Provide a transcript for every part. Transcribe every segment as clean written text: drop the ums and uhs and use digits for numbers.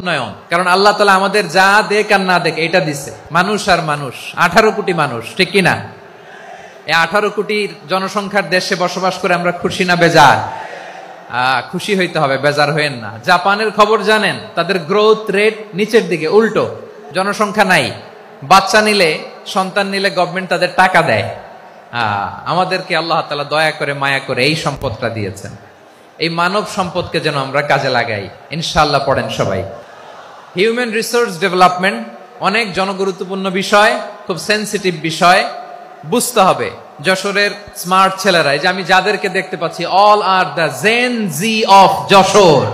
উন্নয়ন, কারণ আল্লাহ তাআলা আমাদের যা দেখ আর না দেখ এটা দিছে, মানুষ আর মানুষ, 18 কোটি মানুষ, ঠিক কিনা? এই 18 কোটির জনসংখ্যার দেশে বসবাস করে আমরা খুশি না বেজার? খুশি হইতে হবে, বেজার হইেন না। জাপানের খবর জানেন? তাদের গ্রোথ রেট নিচের দিকে, উল্টো, জনসংখ্যা নাই, বাচ্চা নিলে, সন্তান নিলে গভর্নমেন্ট তাদের টাকা দেয়। আমাদেরকে আল্লাহ তাআলা দয়া করে মায়া করে এই সম্পদটা দিয়েছেন। এই মানব সম্পদকে যেন আমরা কাজে লাগাই, ইনশাআল্লাহ। পড়েন সবাই। হিউম্যান রিসোর্স ডেভেলপমেন্ট অনেক জনগুরুত্বপূর্ণ বিষয়, খুব সেনসিটিভ বিষয়, বুঝতে হবে। যশোরের স্মার্ট ছেলেরা, এই যে আমি যাদেরকে দেখতে পাচ্ছি, all are the Gen Z of Jashore.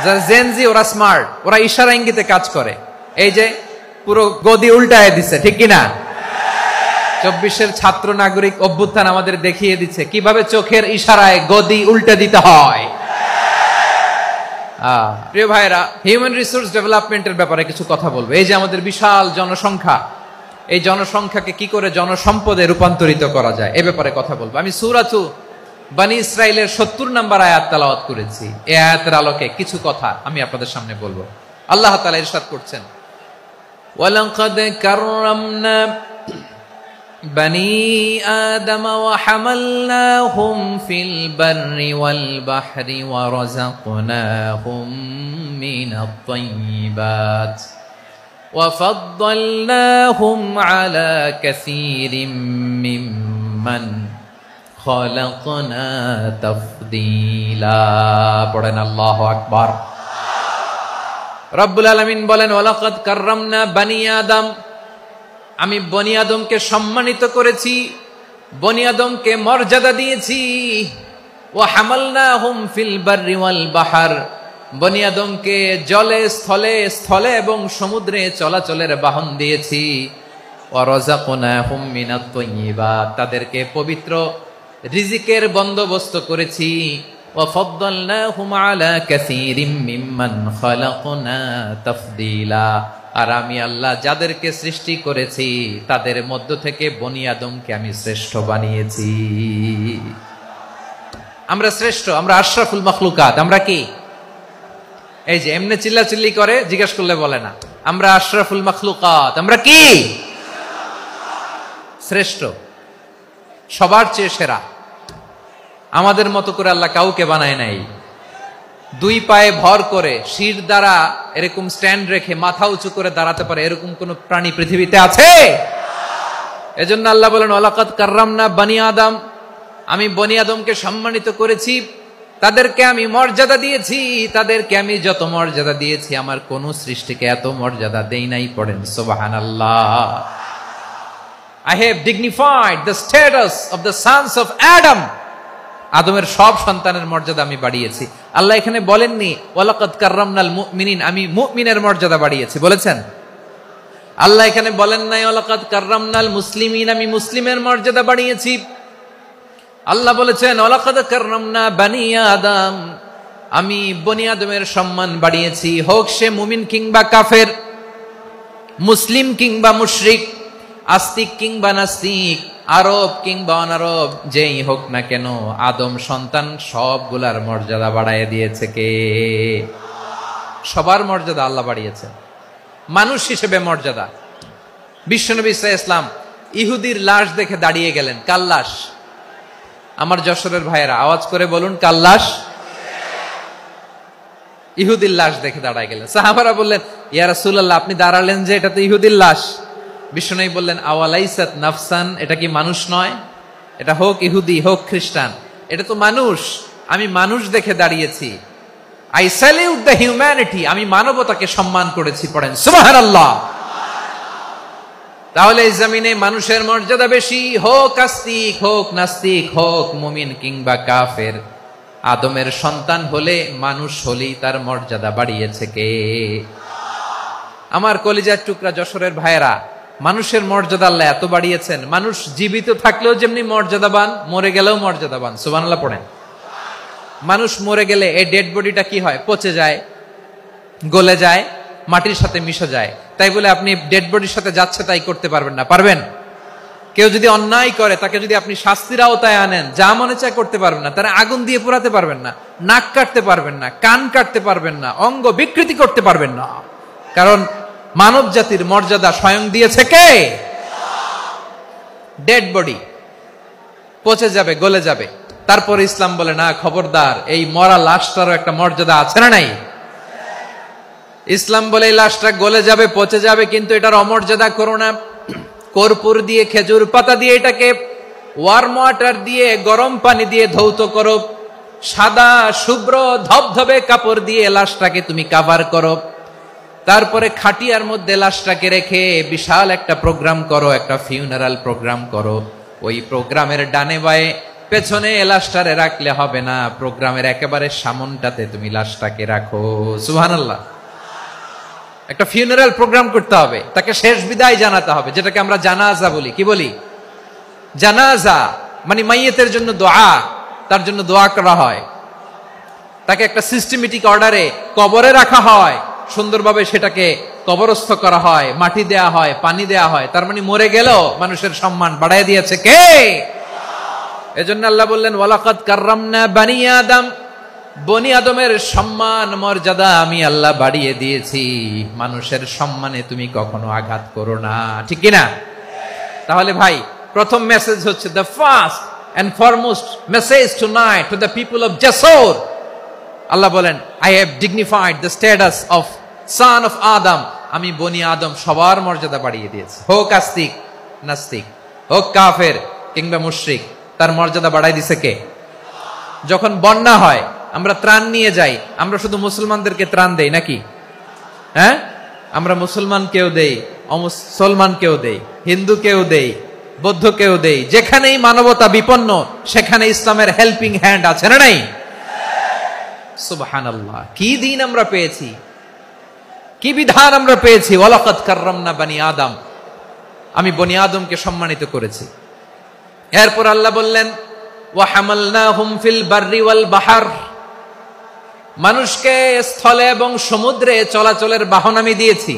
যারা জেন জি, ওরা স্মার্ট, ওরা ইশারা ইঙ্গিতে কাজ করে। এই যে পুরো গদি উল্টায় দিছে, ঠিক কিনা? 24-এর ছাত্র নাগরিক অভ্যুত্থান আমাদের দেখিয়ে দিচ্ছে কিভাবে চোখের ইশারায় গদি উল্টে দিতে হয়। প্রিয় ভাইরা, হিউম্যান রিসোর্স ডেভেলপমেন্টের ব্যাপারে কিছু কথা বলবো। এই যে আমাদের বিশাল জনসংখ্যা, এই জনসংখ্যাকে কি করে জনসম্পদে রূপান্তরিত করা যায়, এ ব্যাপারে কথা বলবো। আমি সূরাতু বনী ইসরাইলের 70 নম্বর আয়াত তেলাওয়াত করেছি। এই আয়াতের আলোকে কিছু কথা আমি আপনাদের সামনে বলবো। আল্লাহ তাআলা ইরশাদ করছেন, ওয়ালাকাদ কাররামনা বনী আদম ওয়া হামালনাহুম ফিল বাররি ওয়াল বাহরি ওয়া রাযাকনাহুম মিনাত তাইয়্যিবাত ওয়া ফাদ্দালনাহুম আলা কাসীরিম মিম্মান খালাকনা তাফদীলা। পড়েন আল্লাহু আকবার। রব্বুল আলামিন বলেন, ওয়ালাকাদ কাররামনা বনী আদম, আমি বনী আদমকে সম্মানিত করেছি, বনী আদমকে মর্যাদা দিয়েছি। ওয়া হামালনাহুম ফিল বাররি ওয়াল বাহর, বনী আদমকে জলে, স্থলে, স্থলে এবং সমুদ্রে চলাচলের বাহন দিয়েছি। ওয়া রাযাকনাহুম মিনাত তাইয়্যিবাত, তাদেরকে পবিত্র রিজিকের বন্দোবস্ত করেছি। ওয়া ফাদ্দালনাহুম আলা কাসীরিম মিম্মান খালাকনা তাফদীলা, আর আমি আল্লাহ যাদেরকে সৃষ্টি করেছি তাদের মধ্য থেকে বনী আদমকে আমি শ্রেষ্ঠ বানিয়েছি। আমরা শ্রেষ্ঠ, আমরা আশরাফুল মাখলুকাত। আমরা কি? এই যে এমনি চিল্লাচিল্লি করে, জিজ্ঞাসা করলে বলে না। আমরা আশরাফুল মাখলুকাত। আমরা কি? শ্রেষ্ঠ, সবার চেয়ে সেরা। আমাদের মতো করে আল্লাহ কাউকে বানায় নাই। দুই পায়ে ভর করে, শির দ্বারা এরকম স্ট্যান্ড রেখে মাথা উঁচু করে দাঁড়াতে পারে এরকম কোন প্রাণী পৃথিবীতে আছে? এজন্য আল্লাহ বলেন, ওয়ালাকাদ কাররামনা বনী আদম, আমি বনী আদমকে সম্মানিত করেছি, তাদেরকে আমি মর্যাদা দিয়েছি। তাদেরকে আমি যত মর্যাদা দিয়েছি, আমার কোন সৃষ্টিকে এত মর্যাদা দেই নাই। পড়েন সুবহানাল্লাহ। I have dignified the status of the sons of Adam. আদমের সব সন্তানের মর্যাদা আমি বাড়িয়েছি। আল্লাহ এখানে বলেননি ওয়ালাকাদ কাররামনাল মুমিনিন, আমি মুমিনের মর্যাদা বাড়িয়েছি, বলেছেন? আল্লাহ এখানে বলেন নাই ওয়ালাকাদ কাররামনাল মুসলিমিন, আমি মুসলিমের মর্যাদা বাড়িয়েছি। আল্লাহ বলেছেন ওয়ালাকাদ কাররামনা বনী আদম, আমি বনী আদমের সম্মান বাড়িয়েছি। হোক সে মুমিন কিংবা কাফের, মুসলিম কিংবা মুশরিক, আস্তিক কিংবা নাস্তিক, আরব কিংবা অনারব, যেই হোক না কেন, আদম সন্তান সবগুলার মর্যাদা বাড়ায় দিয়েছে কে? সবার মর্যাদা আল্লাহ বাড়িয়েছে। মানুষ হিসেবে মর্যাদা। বিশ্বনবী সাল্লাল্লাহু আলাইহি ওয়াসাল্লাম ইহুদির লাশ দেখে দাঁড়িয়ে গেলেন। কার লাশ? আমার যশোরের ভাইয়েরা আওয়াজ করে বলুন, কার লাশ? ইহুদির লাশ দেখে দাঁড়ায় গেলেন। সাহাবারা বললেন, ইয়া রাসূলুল্লাহ, আপনি দাঁড়ালেন যে, এটা তো ইহুদির লাশ। বিশ্বনবী বললেন, আওয়ালাইসাত নাফসান, এটা কি মানুষ নয়? এটা হোক ইহুদি হোক খ্রিস্টান, এটা তো মানুষ। আমি মানুষ দেখে দাঁড়িয়েছি। আই স্যালিউট দ্য হিউম্যানিটি, আমি মানবতাকে সম্মান করেছি। পড়েন সুবহানাল্লাহ। তাহলে এই জমিনে মানুষের মর্যাদা বেশি, হোক আস্তিক হোক নাস্তিক, হোক মুমিন কিংবা কাফের। আদমের সন্তান হলে, মানুষ হলেই তার মর্যাদা বাড়িয়েছে কে? আমার কলিজার টুকরা যশোরের ভাইয়েরা, মানুষের মর্যাদা আল্লাহ এত বাড়িয়েছেন, মানুষ জীবিত থাকলেও যেমনি মর্যাদাবান, মরে গেলেও মর্যাদাবান। সুবহানাল্লাহ পড়েন। মানুষ মরে গেলে এই ডেড বডিটা কি হয়? পচে যায়, গলে যায়, মাটির সাথে মিশে যায়। তাই বলে আপনি ডেড বডির সাথে যাচ্ছে তাই করতে পারবেন না। পারবেন? কেউ যদি অন্যায় করে, তাকে যদি আপনি শাস্তির আওতায় আনেন, যা মনে চায় করতে পারবেন না। তারা আগুন দিয়ে পোড়াতে পারবেন না। নাক কাটতে পারবেন না, কান কাটতে পারবেন না, অঙ্গ বিকৃতি করতে পারবেন না, কারণ মানব জাতির মর্যাদা স্বয়ং দিয়েছে কে? ডেড বডি পচে যাবে, গলে যাবে। তারপর ইসলাম বলে না, খবরদার, এই মরা লাশটারও একটা মর্যাদা আছে না নাই? ইসলাম বলে এই লাশটা গলে যাবে, পচে যাবে, কিন্তু এটার অমর্যাদা করো না। কর্পূর দিয়ে, খেজুর পাতা দিয়ে, এটাকে ওয়ার্ম ওয়াটার দিয়ে, গরম পানি দিয়ে ধৌত করো, সাদা শুভ্র ধবধবে কাপড় দিয়ে লাশটাকে তুমি কাভার করো, তারপরে খাটিয়ার মধ্যে লাশটাকে রেখে বিশাল একটা প্রোগ্রাম করো, একটা ফিউনারাল প্রোগ্রাম করো। ওই প্রোগ্রামের ডানে বায়ে পেছনে লাশটারে রাখলে হবে না, প্রোগ্রামের একেবারে সামনটাতে তুমি লাশটাকে রাখো। সুবহানাল্লাহ। একটা ফিউনারাল প্রোগ্রাম করতে হবে, তাকে শেষ বিদায় জানাতে হবে, যেটাকে আমরা জানাজা বলি। কি বলি? জানাজা মানে মাইয়েতের জন্য দোয়া, তার জন্য দোয়া করা হয়, তাকে একটা সিস্টেমেটিক অর্ডারে কবরে রাখা হয়, সুন্দরভাবে সেটাকে কবরস্থ করা হয়, মাটি দেয়া হয়, পানি দেয়া হয়। তার মানে মরে গেলেও মানুষের সম্মান বাড়ায় দিয়েছে কে? এজন্য আল্লাহ বললেন ওয়ালাকাদ কাররামনা বানি আদম, বনি আদমের সম্মান মর্যাদা আমি আল্লাহ বাড়িয়ে দিয়েছি। মানুষের সম্মানে তুমি কখনো আঘাত করো না, ঠিক কি না? তাহলে ভাই, প্রথম মেসেজ হচ্ছে, the first and foremost message tonight to the people of Jasor, আল্লাহ বলেন, I have dignified the status of son of Adam, আমি বনি আদম সবার মর্যাদা বাড়িয়ে দিয়েছি। হোক আস্তিক নাস্তিক, হোক কাফের কিংবা মুশরিক, তার মর্যাদা বাড়াই দিছে কে? যখন বন্যা হয়, আমরা ত্রাণ নিয়ে যাই, আমরা শুধু মুসলমানদেরকে ত্রাণ দেই নাকি? হ্যাঁ, আমরা মুসলমানকেও দেই, অমুসলমানকেও দেই, হিন্দুকেও দেই, বৌদ্ধকেও দেই। যেখানেই মানবতা বিপন্ন, সেখানে ইসলামের হেল্পিং হ্যান্ড আছে না নাই? সুবহানাল্লাহ। কি দিন আমরা পেয়েছি, কি বিধান আমরা পেয়েছি। ওয়ালাকাদ কাররামনা বানি আদম, আমি বনি আদমকে সম্মানিত করেছি। এরপর আল্লাহ বললেন ওয়া হামালনাহুম ফিল বাররি ওয়াল বাহর, মানুষকে স্থলে এবং সমুদ্রে চলাচলের বাহন আমি দিয়েছি।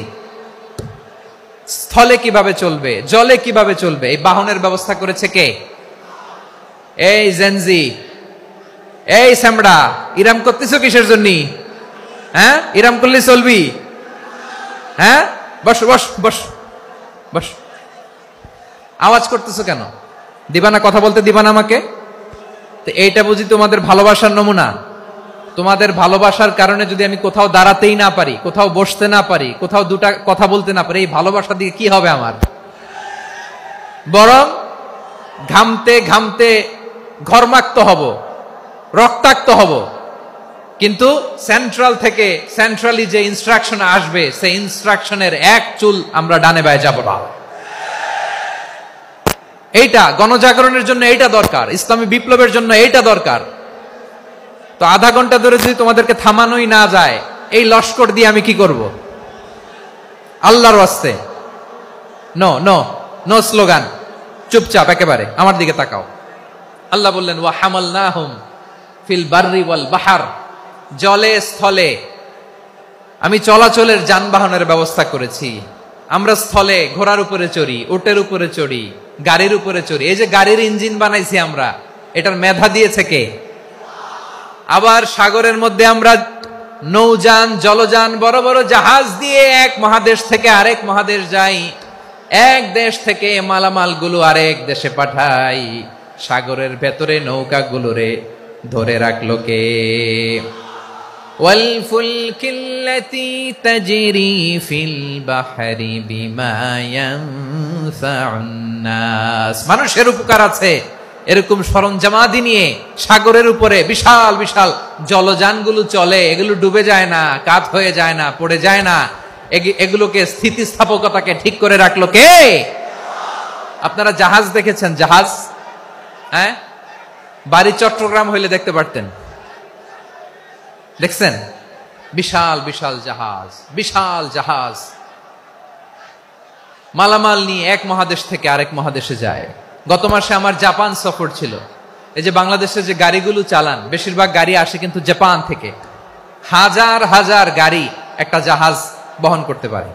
স্থলে কিভাবে চলবে, জলে কিভাবে চলবে, এই বাহনের ব্যবস্থা করেছে কে? এই জেনজি, এই সামড়া, ইরাম করতেছো কিসের জন্য? হ্যাঁ, ইরাম করলে চলবি? হ্যাঁ, বস বস বস বস, আওয়াজ করতেছো কেন? দিবা না, কথা বলতে দিবা না আমাকে? তো এইটা বুঝি তোমাদের ভালোবাসার নমুনা? তোমাদের ভালোবাসার কারণে যদি আমি কোথাও দাঁড়াতেই না পারি, কোথাও বসতে না পারি, কোথাও দুটা কথা বলতে না পারি, এই ভালোবাসা দিয়ে কি হবে আমার? বরং ঘামতে ঘামতে ঘর্মাক্ত হব, রক্তাক্ত হব। কিন্তু সেন্ট্রাল থেকে, সেন্ট্রালি যে ইনস্ট্রাকশন আসবে, সেই ইনস্ট্রাকশনের এক চুল আমরা ডানে বায়ে যাব না। এইটা গণজাগরণের জন্য এইটা দরকার, ইসলামী বিপ্লবের জন্য এইটা দরকার। তো আধা ঘন্টা ধরে যদি তোমাদেরকে থামানোই না যায়, এই লস্কর দিয়ে আমি কি করব? আল্লাহর ওয়াস্তে নো নো নো স্লোগান, চুপচাপ একেবারে আমার দিকে তাকাও। আল্লাহ বললেন ওয়া হামালনাহুম ফিল বাররি ওয়াল বাহর, জলে স্থলে আমি চলাচলের যানবাহনের ব্যবস্থা করেছি। আমরা স্থলে ঘোড়ার উপরে চড়ি, উটের উপরে চড়ি, গাড়ির উপরে চড়ি। এই যে গাড়ির ইঞ্জিন বানাইছি আমরা, এটার মেধা দিয়েছে কে? আবার সাগরের মধ্যে আমরা নৌযান, জলযান, বড় বড় জাহাজ দিয়ে এক মহাদেশ থেকে আরেক মহাদেশ যাই, এক দেশ থেকে মালামাল গুলো আরেক দেশে পাঠাই। সাগরের ভেতরে নৌকাগুলোরে ধরে রাখলো কে? ওয়াল ফুলকিল্লাতী তাজরি ফিল বাহরি বিমা ইয়ানফাউন নাস, মানুষের উপকার আছে এরকম সরঞ্জামাদি নিয়ে সাগরের উপরে বিশাল বিশাল জলযানগুলো চলে। এগুলো ডুবে যায় না, কাত হয়ে যায় না, পড়ে যায় না। এগুলোকে স্থিতিস্থাপকতাকে ঠিক করে রাখলো কে? আপনারা জাহাজ দেখেছেন? জাহাজ, হ্যাঁ, বাড়ি চট্টগ্রাম হইলে দেখতে পারতেন। দেখছেন? বিশাল বিশাল জাহাজ, বিশাল জাহাজ মালামাল নিয়ে এক মহাদেশ থেকে আরেক মহাদেশে যায়। গত মাসে আমার জাপান সফর ছিল। এই যে বাংলাদেশে যে গাড়িগুলো চালান, বেশিরভাগ গাড়ি আসে কিন্তু জাপান থেকে। হাজার হাজার গাড়ি একটা জাহাজ বহন করতে পারে,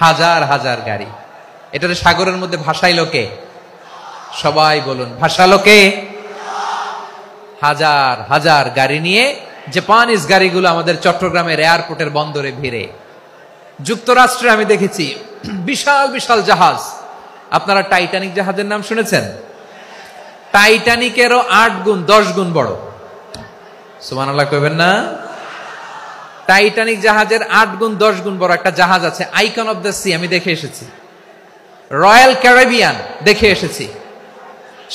হাজার হাজার গাড়ি। এটারে সাগরের মধ্যে ভাসাইলো কে? সবাই বলুন, ভাসালো কে? হাজার হাজার গাড়ি নিয়ে জাপানিজ গাড়িগুলো আমাদের চট্টগ্রামের এয়ারপোর্টের বন্দরে ভিড়ে। যুক্তরাষ্ট্রে আমি দেখেছি বিশাল বিশাল জাহাজ। আপনারা টাইটানিক জাহাজের নাম শুনেছেন? টাইটানিকেরও 8 গুণ 10 গুণ বড়। সুবহানাল্লাহ কইবেন না? টাইটানিক জাহাজের 8 গুণ 10 গুণ বড় একটা জাহাজ আছে, আইকন অফ দ্য সি, আমি দেখে এসেছি। রয়্যাল ক্যারিবিয়ান দেখে এসেছি।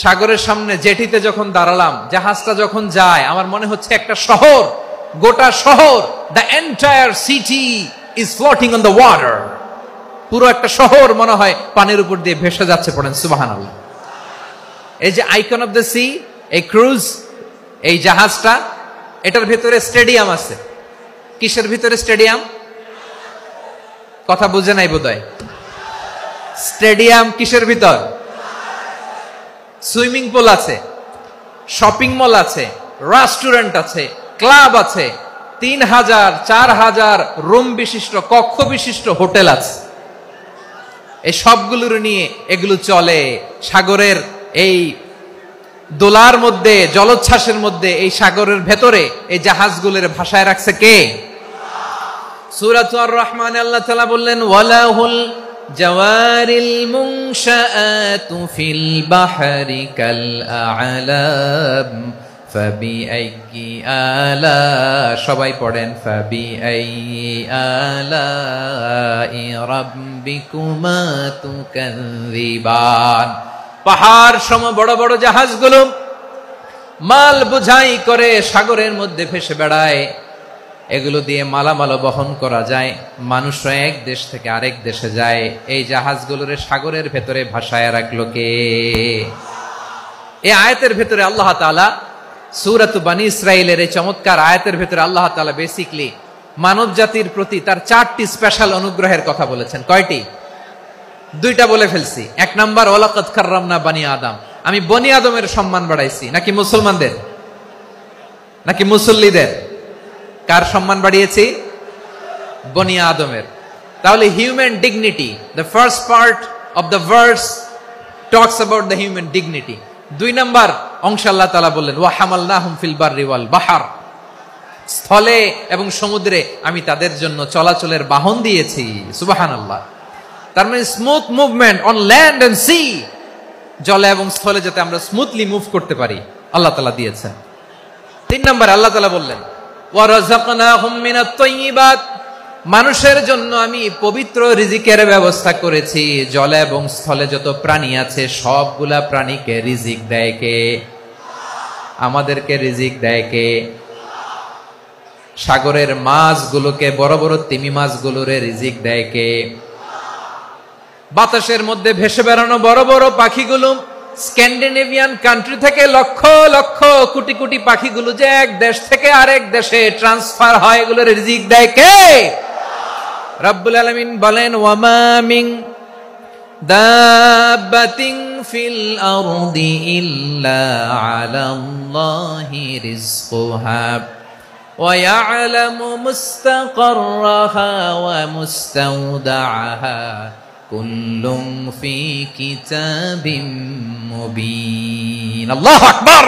সাগরের সামনে জেটিতে যখন দাঁড়ালাম, জাহাজটা যখন যায়, আমার মনে হচ্ছে একটা শহর, গোটা শহর, the entire city is floating on the water. পুরো একটা শহর মনে হয় পানির উপর দিয়ে ভেসে যাচ্ছে। পড়েন সুবহানাল্লাহ। এই যে আইকন অফ দ্য সি, এই ক্রুজ, এই জাহাজটা, এটার ভিতরে স্টেডিয়াম আছে। কিসের ভিতরে স্টেডিয়াম? কথা বুঝে নাই বোধহয়। স্টেডিয়াম কিসের ভিতর? সুইমিং পুল আছে, শপিং মল আছে, রেস্টুরেন্ট আছে, ক্লাব আছে, 3000 4000 রুম বিশিষ্ট, কক্ষ বিশিষ্ট হোটেল আছে। এই সবগুলোর নিয়ে এগুলো চলে সাগরের এই দোলার মধ্যে, জলোচ্ছ্বাসের মধ্যে, এই সাগরের ভেতরে এই জাহাজগুলোর ভাষায় রাখছে কে? সূরাত আর-রহমানে আল্লাহ তাআলা বললেন, ওয়ালাহুল জাওয়ারিল মুনশাআতু ফিল বাহরি কাল আ'লাম ফাবিআইয়ি আলা, সবাই পড়েন, ফাবিআইয়ি আলাই রাব্বিকুমা তুকাযযিবান। পাহাড় সম বড় বড় জাহাজগুলো মাল বোঝাই করে সাগরের মধ্যে ভেসে বেড়ায়। এগুলো দিয়ে মালামাল বহন করা যায়, মানুষরা এক দেশ থেকে আরেক দেশে যায়। এই জাহাজগুলোর সাগরের ভেতরে ভাসায় রাখলো কে? এই আয়াতের ভেতরে আল্লাহ তাআলা সূরাত বনী ইসরাঈলের এই চমৎকার আয়াতের ভেতরে আল্লাহ তাআলা বেসিক্যালি মানব জাতির প্রতি তার 4টি স্পেশাল অনুগ্রহের কথা বলেছেন। কয়টি? 2টা বলে ফেলছি। 1 নাম্বার, ওয়ালাকাদ কাররামনা বনী আদম, আমি বনী আদমের সম্মান বাড়াইছি। নাকি মুসলমানদের? নাকি মুসল্লিদের? কার সম্মান বাড়িয়েছি? বনী আদমের। তাহলে human dignity, the first part of the verse talks about the human dignity. 2 number অংশ আল্লাহ তাআলা বললেন, ওয়া হামালনাহুম ফিল বাররি ওয়াল বাহর, স্থলে এবং সমুদ্রে আমি তাদের জন্য চলাচলের বাহন দিয়েছি। সুবহানাল্লাহ। তার মানে smooth movement on land and sea, জলে এবং স্থলে যাতে আমরা স্মুথলি মুভ করতে পারি আল্লাহ তাআলা দিয়েছেন। 3 নাম্বার আল্লাহ তাআলা বললেন, ওয়া রাযাকনাহুম মিনাত তাইয়্যিবাত, মানুষের জন্য আমি পবিত্র রিজিকের ব্যবস্থা করেছি। জলে এবং স্থলে যত প্রাণী আছে সবগুলা প্রাণীকে রিজিক দেয় কে? আমাদেরকে রিজিক দেয় কে? সাগরের মাছগুলোকে, বড় বড় তিমি মাছগুলোরে রিজিক দেয় কে? বাতাসের মধ্যে ভেসে বেড়ানো বড় বড় পাখিগুলো, স্ক্যান্ডিনেভিয়ান কান্ট্রি থেকে লক্ষ লক্ষ কোটি কোটি পাখিগুলো যে এক দেশ থেকে আরেক দেশে ট্রান্সফার হয়, এগুলোর রিজিক দেয় কে? রব্বুল আলামিন বলেন, ওয়ামা মিন দাব্বাতিন ফিল আরদি ইল্লা আলাল্লাহি রিজকুহা ওয়া ইয়ালামু মুস্তাকাররাহা ওয়া মুস্তাওদাআহা কুল্লুম ফি কিতাবিম মুবিন। আল্লাহু আকবার।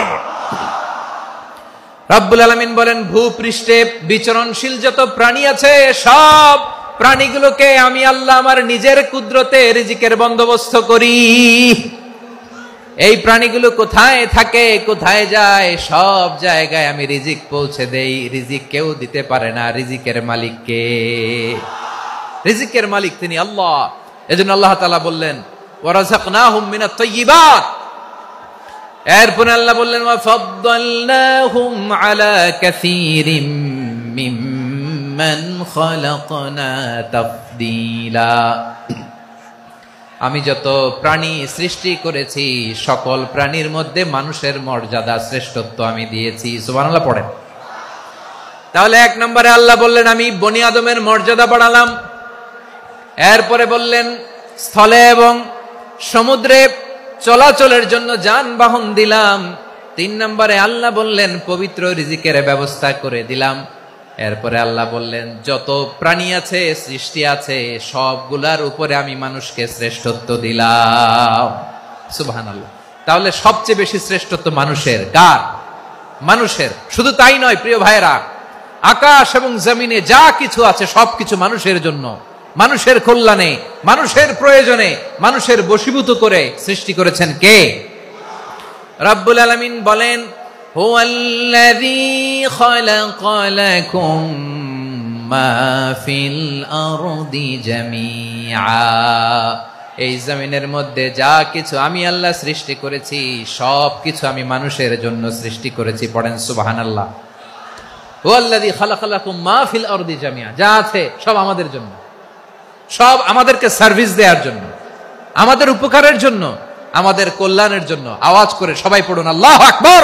রব্বুল আলামিন বলেন, ভূপৃষ্ঠে বিচরণশীল যত প্রাণী আছে সব প্রাণীগুলোকে আমি আল্লাহ আমার নিজের কুদরতে রিজিকের বন্দোবস্ত করি। এই প্রাণীগুলো কোথায় থাকে, কোথায় যায়, সব জায়গায় আমি রিজিক পৌঁছে দেই। রিজিক কেউ দিতে পারে না, রিজিকের মালিক কে? রিজিকের মালিক তিনি আল্লাহ। এজন্য আল্লাহ তাআলা বললেন, ওয়া রাযাকনাহুম মিনাত তাইয়্যিবাত। এরপর আল্লাহ বললেন, ওয়া ফাদ্দালনাহুম আলা কাসীরিম মিম্মান খালাকনা তাফদীলা। আমি যত প্রাণী সৃষ্টি করেছি সকল প্রাণীর মধ্যে মানুষের মর্যাদা, শ্রেষ্ঠত্ব আমি দিয়েছি। সুবহানাল্লাহ পড়েন। তাহলে 1 নম্বরে আল্লাহ বললেন আমি বনি আদমের মর্যাদা বাড়ালাম। এরপরে বললেন স্থলে এবং সমুদ্রে চলাচলের জন্য যানবাহন দিলাম। 3 নম্বরে আল্লাহ বললেন পবিত্র রিজিকের ব্যবস্থা করে দিলাম। এরপরে আল্লাহ বললেন যত প্রাণী আছে, সৃষ্টি আছে, সবগুলার উপরে আমি মানুষকে শ্রেষ্ঠত্ব দিলাম। সুবহানাল্লাহ। তাহলে সবচেয়ে বেশি শ্রেষ্ঠত্ব মানুষের। কার? মানুষের। শুধু তাই নয় প্রিয় ভাইরা, আকাশ এবং জমিনে যা কিছু আছে সবকিছু মানুষের জন্য, মানুষের কল্যাণে, মানুষের প্রয়োজনে, মানুষের বশীভূত করে সৃষ্টি করেছেন কে? রাব্বুল আলামিন বলেন, হুয়াল্লাযী খালাকা লাকুম মা ফিল আরদি জামিআ। এই জমিনের মধ্যে যা কিছু আমি আল্লাহ সৃষ্টি করেছি সব কিছু আমি মানুষের জন্য সৃষ্টি করেছি। পড়েন সুবহানাল্লাহ। হুয়াল্লাযী খালাকা লাকুম মা ফিল আরদি জামিআ, যা আছে সব আমাদের জন্য, সব আমাদেরকে সার্ভিস দেওয়ার জন্য, আমাদের উপকারের জন্য, আমাদের কল্যাণের জন্য। আওয়াজ করে সবাই পড়ুন আল্লাহু আকবার।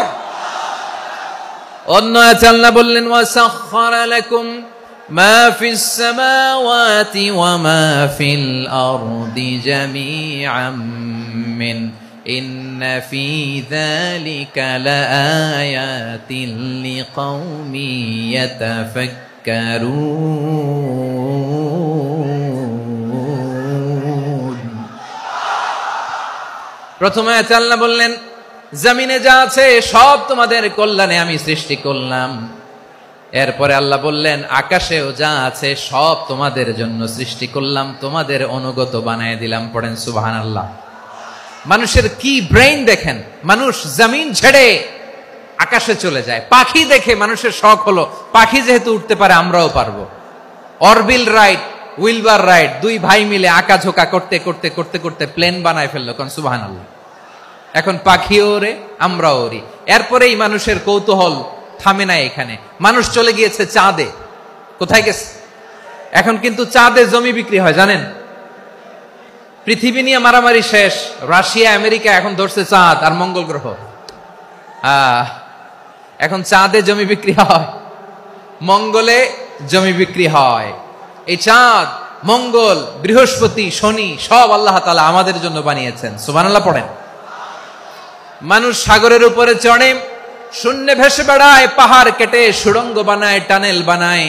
অন্য আয়াতে আল্লাহ বললেন, ওয়াসাখখারা লাকুম মা ফিস সামাওয়াতি ওয়া মা ফিল আরদি জামিআম মিন ইন্না ফি যালিকা লাআয়াতিন লিকাউমিন ইয়াতাফাক্কারুন। প্রথমে আয়াতে আল্লাহ বললেন, জমিনে যা আছে সব তোমাদের কল্যাণে আমি সৃষ্টি করলাম। এরপরে আল্লাহ বললেন, আকাশেও যা আছে সব তোমাদের জন্য সৃষ্টি করলাম, তোমাদের অনুগত বানায় দিলাম। পড়েন সুবহানাল্লাহ। মানুষের কি ব্রেইন দেখেন, মানুষ জমিন ছেড়ে আকাশে চলে যায়। পাখি দেখে মানুষের শখ হলো, পাখি যেহেতু উঠতে পারে আমরাও পারবো। অরবিল রাইট, উইলবার রাইট, দুই ভাই মিলে আঁকাঝোঁকা করতে করতে করতে করতে প্লেন বানায় ফেললো। কোন সুবহানাল্লাহ। এখন পাখিও ওরে, আমরাও ওরি। এরপরেই মানুষের কৌতূহল থামে না এখানে, মানুষ চলে গিয়েছে চাঁদে। কোথায় গেছে? এখন কিন্তু চাঁদে জমি বিক্রি হয় জানেন। পৃথিবী নিয়ে মারামারি শেষ, রাশিয়া আমেরিকা এখন ধরছে চাঁদ আর মঙ্গল গ্রহ। এখন চাঁদে জমি বিক্রি হয়, মঙ্গলে জমি বিক্রি হয়। এই চাঁদ, মঙ্গল, বৃহস্পতি, শনি সব আল্লাহ তাআলা আমাদের জন্য বানিয়েছেন। সুবহানাল্লাহ পড়েন। মানুষ সাগরের উপরে চড়ে, শূন্যে ভেসে বেড়ায়, পাহাড় কেটে সুড়ঙ্গ বানায়, টানেল বানায়।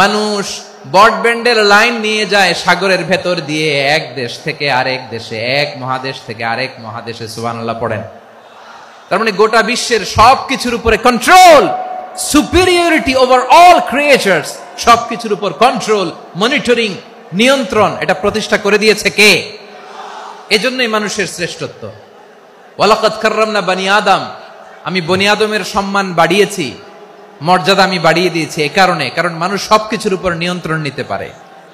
মানুষ ব্রডব্যান্ডের লাইন নিয়ে যায় সাগরের ভেতর দিয়ে, এক দেশ থেকে আরেক দেশে, এক মহাদেশ থেকে আরেক মহাদেশে। সুবহানাল্লাহ পড়েন। তার মানে গোটা বিশ্বের সবকিছুর উপরে control, superiority over all creatures, সবকিছুর উপর কন্ট্রোল, মনিটরিং, নিয়ন্ত্রণ, এটা প্রতিষ্ঠা করে দিয়েছে কে? এজন্যই মানুষের শ্রেষ্ঠত্ব। ওয়ালাকাদ কাররামনা বানি আদম, আমি বনি আদমের সম্মান বাড়িয়েছি, মর্যাদা আমি বাড়িয়ে দিয়েছি এ কারণে, কারণ মানুষ সবকিছুর উপর নিয়ন্ত্রণ নিতে পারে।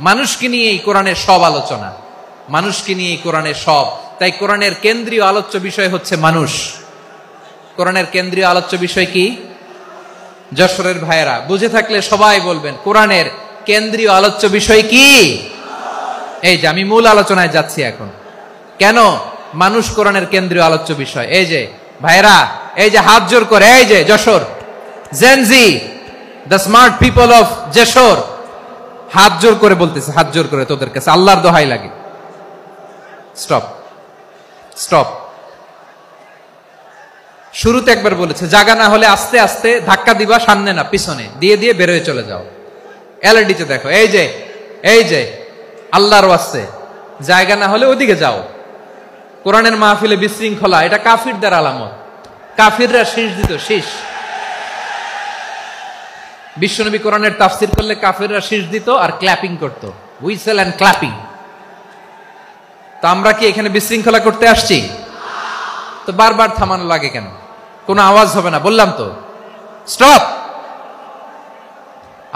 মানুষকে নিয়ে এই কোরআনের সব আলোচনা, মানুষকে নিয়ে এই কোরআনের সব। তাই কোরআনের কেন্দ্রীয় আলোচ্য বিষয় হচ্ছে মানুষ। কোরআনের কেন্দ্রীয় আলোচ্য বিষয় কি? যশোরের ভাইয়েরা বুঝে থাকলে সবাই বলবেন, কোরআনের কেন্দ্রীয় আলোচ্য বিষয় কি? এই যে আমি মূল আলোচনায় যাচ্ছি এখন। কেন মানুষ কোরআনের কেন্দ্রীয় আলোচ্য বিষয়? এই যে ভাইয়েরা, এই যে হাত জোর করে, এই যে Jessore Gen Z, the smart people of Jessore, হাত জোর করে বলতেছে, হাত জোর করে তোদের কাছে আল্লাহর দোহাই লাগে, স্টপ স্টপ। শুরুতে একবার বলেছে, জায়গা না হলে আস্তে আস্তে ধাক্কা দিবা, সামনে না পিছনে, দিয়ে দিয়ে বেরোয় চলে যাও। এলইডিতে দেখো, এই যে এই যে আল্লাহর ওয়াস্তে জায়গা না হলে ওদিকে যাও। কোরআনের মাহফিলে বিশৃঙ্খলা, এটা কাফিরদের আলামত। কাফিররা শীষ দিত, শীষ। বিশ্বনবী কোরআনের তাফসির করলে কাফিররা শীষ দিত আর ক্ল্যাপিং করত, হুইসেল এন্ড ক্ল্যাপিং। তো আমরা কি এখানে বিশৃঙ্খলা করতে আসছি? তো বারবার থামানো লাগে কেন? কোনো আওয়াজ হবে না, বললাম তো, স্টপ।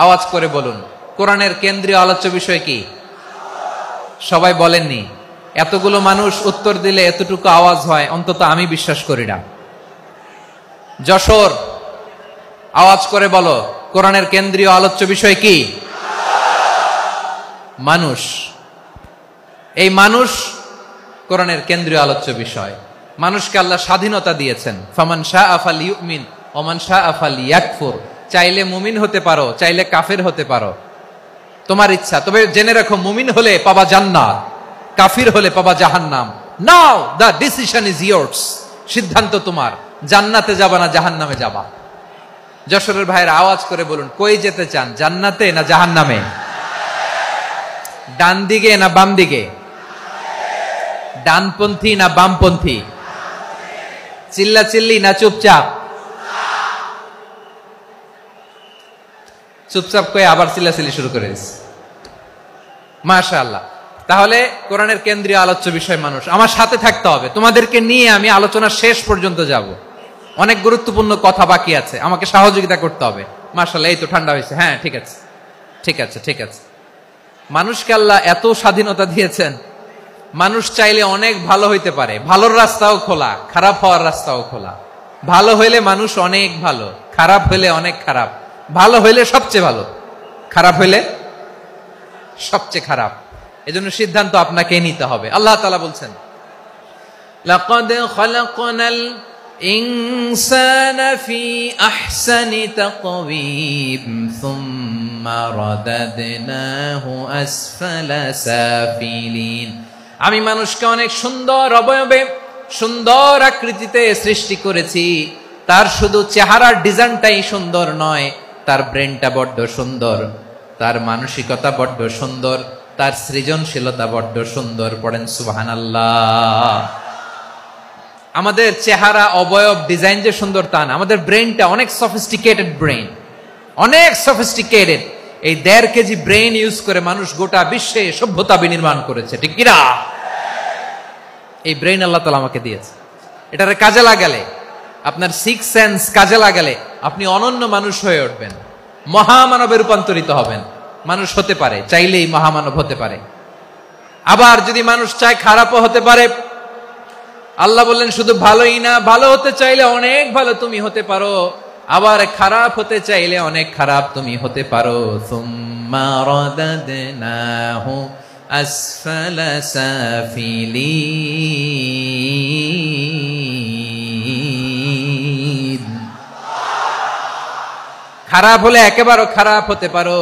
আওয়াজ করে বলুন, কোরআনের কেন্দ্রীয় আলোচ্য বিষয় কি? সবাই বলেননি। এতগুলো মানুষ উত্তর দিলে এতটুকু আওয়াজ হয়, অন্তত আমি বিশ্বাস করি না। যশোর, আওয়াজ করে বলো, কোরআনের কেন্দ্রীয় আলোচ্য বিষয় কি? মানুষ। এই মানুষ কোরআনের কেন্দ্রীয় আলোচ্য বিষয়। মানুষকে আল্লাহ স্বাধীনতা দিয়েছেন। ফামান শাআ ফালইউমিন ওয়া মান শাআ ফালইয়াকফুর। চাইলে মুমিন হতে পারো, চাইলে কাফের হতে পারো, তোমার ইচ্ছা। তবে জেনে রাখো, মুমিন হলে পাবা জান্নাত, কাফির হলে পাবা জাহান্নাম। নাও দ্য ডিসিশন ইজ ইয়ার্স। সিদ্ধান্ত তোমার, জান্নাতে যাবা না জাহান্নামে যাবা। যশোরের ভাইয়ের আওয়াজ করে বলুন, কই যেতে চান, জান্নাতে না জাহান্নামে? ডান দিকে না বাম দিকে? ডানপন্থী না বামপন্থী? চিল্লা চিল্লি না চুপচাপ? চুপচাপ করে আবার চিল্লাচিল্লি শুরু করে দিচ্ছে। মাশাআল্লাহ। তাহলে কোরআনের কেন্দ্রীয় আলোচ্য বিষয় মানুষ। আমার সাথে থাকতে হবে, তোমাদেরকে নিয়ে আমি আলোচনা শেষ পর্যন্ত যাব। অনেক গুরুত্বপূর্ণ কথা বাকি আছে, আমাকে সহযোগিতা করতে হবে। মাশাআল্লাহ, এই তো ঠান্ডা হয়েছে। হ্যাঁ, ঠিক আছে ঠিক আছে ঠিক আছে। মানুষকে আল্লাহ এত স্বাধীনতা দিয়েছেন, মানুষ চাইলে অনেক ভালো হইতে পারে। ভালোর রাস্তাও খোলা, খারাপ হওয়ার রাস্তাও খোলা। ভালো হইলে মানুষ অনেক ভালো, খারাপ হইলে অনেক খারাপ। ভালো হইলে সবচেয়ে ভালো, খারাপ হইলে সবচেয়ে খারাপ। এজন্য সিদ্ধান্ত আপনাকে নিতে হবে। আল্লাহ তাআলা বলছেন, লাকাদ খালাকনাল ইনসানা ফি আহসানি তাকওয়িম সুম্মা রাদাদনাহু আসফালা সাফিলিন। আমি মানুষকে অনেক সুন্দর অবয়বে, সুন্দর আকৃতিতে সৃষ্টি করেছি। তার শুধু চেহারার ডিজাইনটাই সুন্দর নয়, তার ব্রেনটা বড্ড সুন্দর, তার মানসিকতা বড্ড সুন্দর, তার সৃজনশীলতা বড্ড সুন্দর। পড়েন সুবহানাল্লাহ। আমাদের চেহারা, অবয়ব, ডিজাইন যে সুন্দর তা না, আমাদের ব্রেনটা অনেক সফিস্টিকেটেড ব্রেন, অনেক সফিস্টিকেটেড। এই 1.5 কেজি ব্রেন ইউজ করে মানুষ গোটা বিশ্বে সভ্যতা বিনির্মাণ করেছে, ঠিক কিনা? এই ব্রেন আল্লাহ তাআলা আমাকে দিয়েছে। এটারে কাজে লাগালে, আপনার 6 সেন্স কাজে লাগালে আপনি অনন্য মানুষ হয়ে উঠবেন, মহামানবে রূপান্তরিত হবেন। মানুষ হতে পারে, চাইলেই মহামানব হতে পারে। আবার যদি মানুষ চায় খারাপও হতে পারে। আল্লাহ বললেন শুধু ভালোই না, ভালো হতে চাইলে অনেক ভালো তুমি হতে পারো, আবার খারাপ হতে চাইলে অনেক খারাপ তুমি হতে পারো। সুম্মা রাদাদনাহু আসফালা সাফিলিন। খারাপ হলে একেবারে খারাপ হতে পারো,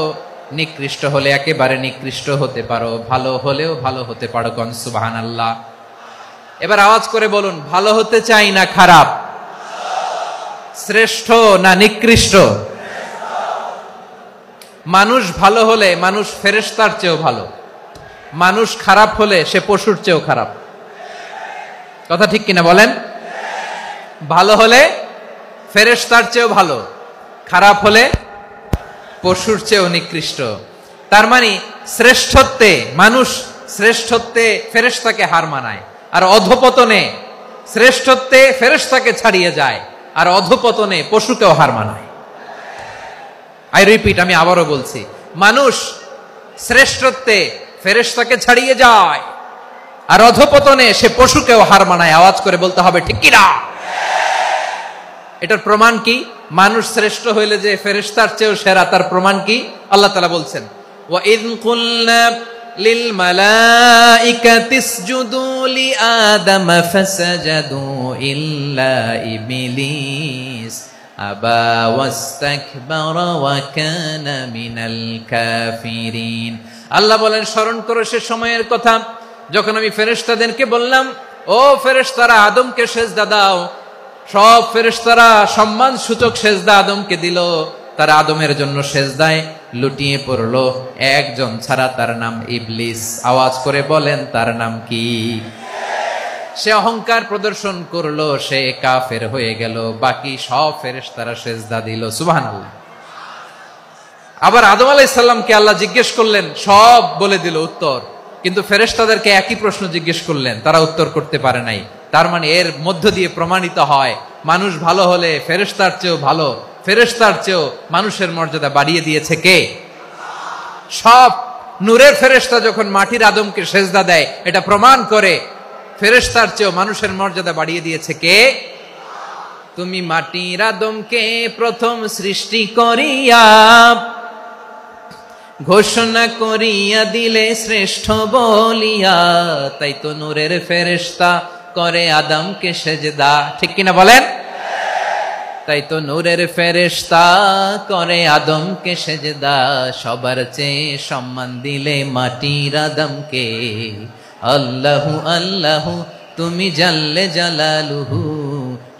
নিকৃষ্ট হলে একেবারে নিকৃষ্ট হতে পারো, ভালো হলেও ভালো হতে পারো। কোন সুবহানাল্লাহ। এবার আওয়াজ করে বলুন, ভালো হতে চাই না খারাপ? শ্রেষ্ঠ না নিকৃষ্ট? মানুষ ভালো হলে মানুষ ফেরেশতার চেয়েও ভালো, মানুষ খারাপ হলে সে পশুর চেয়েও খারাপ। কথা ঠিক কিনা বলেন? ভালো হলে ফেরেশতার চেয়েও ভালো, খারাপ হলে পশুর চেয়েও নিকৃষ্ট। তার মানে শ্রেষ্ঠত্বে মানুষ, শ্রেষ্ঠত্বে ফেরেশতাকে হার মানায়, আর অধপতনে শ্রেষ্ঠত্বে ফেরেশতাকে ছাড়িয়ে যায়, আর অধপতনে পশুকেও হার মানায়। আই রিপিট, আমি আবারও বলছি, মানুষ শ্রেষ্ঠত্বে ফেরেশতাকে ছাড়িয়ে যায়, আর অধপতনে সে পশুকেও হার মানায়। আওয়াজ করে বলতে হবে ঠিক কিনা? এটার প্রমাণ কি? মানুষ শ্রেষ্ঠ হইলে যে ফেরেশতার চেয়েও সেরা, তার প্রমাণ কি? আল্লাহ তাআলা বলছেন, ওয়া ইয কুলনা লিল মালাইকাতি ইসজুদু লি আদম ফাসাজাদু ইল্লা ইবলিস আবা ওয়াস্তাকবারা ওয়া কানা মিনাল কাফিরিন। আল্লাহ বলেন, স্মরণ করো সে সময়ের কথা যখন আমি ফেরেশতাদেরকে বললাম, ও ফেরেশতারা আদমকে সিজদা দাও। সব ফেরেশতারা সম্মান সূচক সিজদা আদমকে দিল। তারা আদমের জন্য সিজদায় লুটিয়ে পড়লো, একজন ছাড়া, তার নাম ইবলিস। আওয়াজ করে বলেন, তার নাম কি? সে অহংকার প্রদর্শন করলো, সে কাফের হয়ে গেল। বাকি সব ফেরেশতারা সিজদা দিল। সুবহানাল্লাহ। আবার আদম আলাইহিস সালামকে আল্লাহ জিজ্ঞেস করলেন, সব বলে দিল উত্তর, কিন্তু ফেরেশতাদেরকে একই প্রশ্ন জিজ্ঞেস করলেন, তারা উত্তর করতে পারে নাই। তার মানে এর মধ্য দিয়ে প্রমাণিত হয়, মানুষ ভালো হলে ফেরেশতার চেয়েও ভালো, ফেরেশতার চেয়েও মানুষের মর্যাদা বাড়িয়ে দিয়েছে কে? সব নূরের ফেরেশতা যখন মাটির আদমকে সেজদা দেয়, এটা প্রমাণ করে ফেরেশতার চেয়েও মানুষের মর্যাদা বাড়িয়ে দিয়েছে কে? তুমি মাটির আদমকে প্রথম সৃষ্টি করিয়া ঘোষণা করিয়া দিলে শ্রেষ্ঠ বলিয়া, তাই তো নূরের ফেরেশতা করে আদমকে সেজদা। ঠিক কিনা বলেন? তাই তো নূরের ফেরেশতা করে আদমকে সেজদা। সবার চেয়ে সম্মান দিলে মাটির আদমকে। আল্লাহু আল্লাহু তুমি জাল্লে জালালুহু,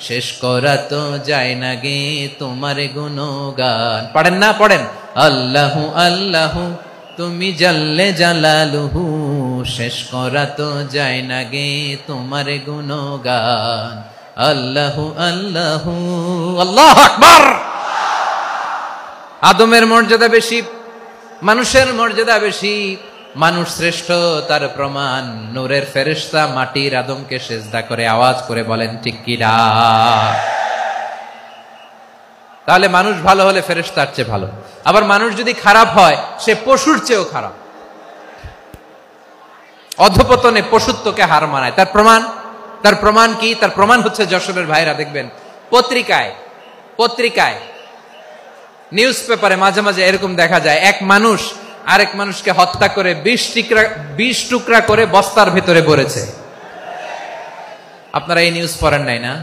শেষ করা তো যায় না গে তোমার গুণগান। পড়েন না? পড়েন। আল্লাহু আল্লাহু তুমি জাল্লে জালালুহু, শেষ করা তো যায় না গে তোমার গুণগান। আল্লাহু আল্লাহু, আল্লাহু আকবার। আদমের মর্যাদা বেশি, মানুষের মর্যাদা বেশি, মানুষ শ্রেষ্ঠ তার প্রমাণ নূরের ফেরেশতা মাটির আদমকে সেজদা করে আওয়াজ করে বলেন ঠিক কি না? তাহলে মানুষ ভালো হলে ফেরেশতার চেয়ে ভালো। আবার মানুষ যদি খারাপ হয় সে পশুর চেয়েও খারাপ, অধপতনে পশুত্বকে হার মানায়। তার প্রমাণ কি? তার প্রমাণ হচ্ছে যশোরের ভাইরা দেখবেন পত্রিকায় নিউজ পেপারে মাঝে মাঝে এরকম দেখা যায়, এক মানুষ আরেক মানুষকে হত্যা করে 20 টুকরা করে বস্তার ভেতরে ভরেছে। আপনারা এই নিউজ পড়েন নাই না?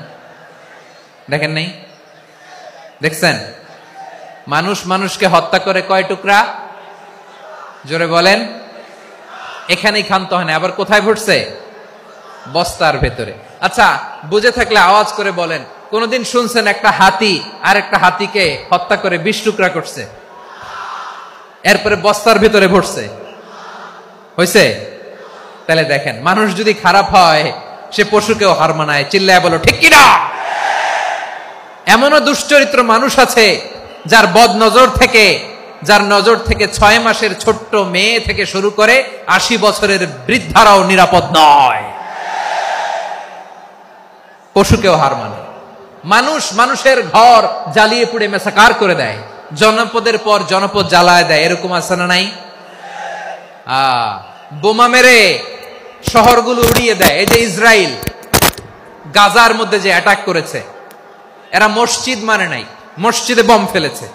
দেখেন নাই? দেখছেন? মানুষ মানুষকে হত্যা করে কয় টুকরা? জোরে বলেন। এখানেই ক্ষান্ত হয় না, আবার কোথায় ভরছে? বস্তার ভেতরে। আচ্ছা, বুঝে থাকলে আওয়াজ করে বলেন, কোনদিন শুনছেন একটা হাতি আর একটা হাতিকে হত্যা করে 20 টুকরা করছে, এরপরে বস্তার ভেতরে ভরছে? হয়েছে? তাহলে দেখেন, মানুষ যদি খারাপ হয় সে পশুকেও হার মানায়। চিল্লায় বলো ঠিক কিনা? এমনও দুশ্চরিত্র মানুষ আছে যার নজর থেকে 6 মাসের ছোট্ট মেয়ে থেকে শুরু করে 80 বছরের বৃদ্ধারাও নিরাপদ নয়। পশুকেও হার মানে। মানুষের ঘর জ্বালিয়ে পুড়ে মেসাকার করে দেয়, জনপদের পর জনপদ জ্বালায় দেয়। এরকম আছে না নাই? বোমা মেরে শহরগুলো উড়িয়ে দেয়। এই যে ইসরায়েল গাজার মধ্যে যে অ্যাটাক করেছে, এরা মসজিদ মানে নাই, মসজিদে বম ফেলেছে।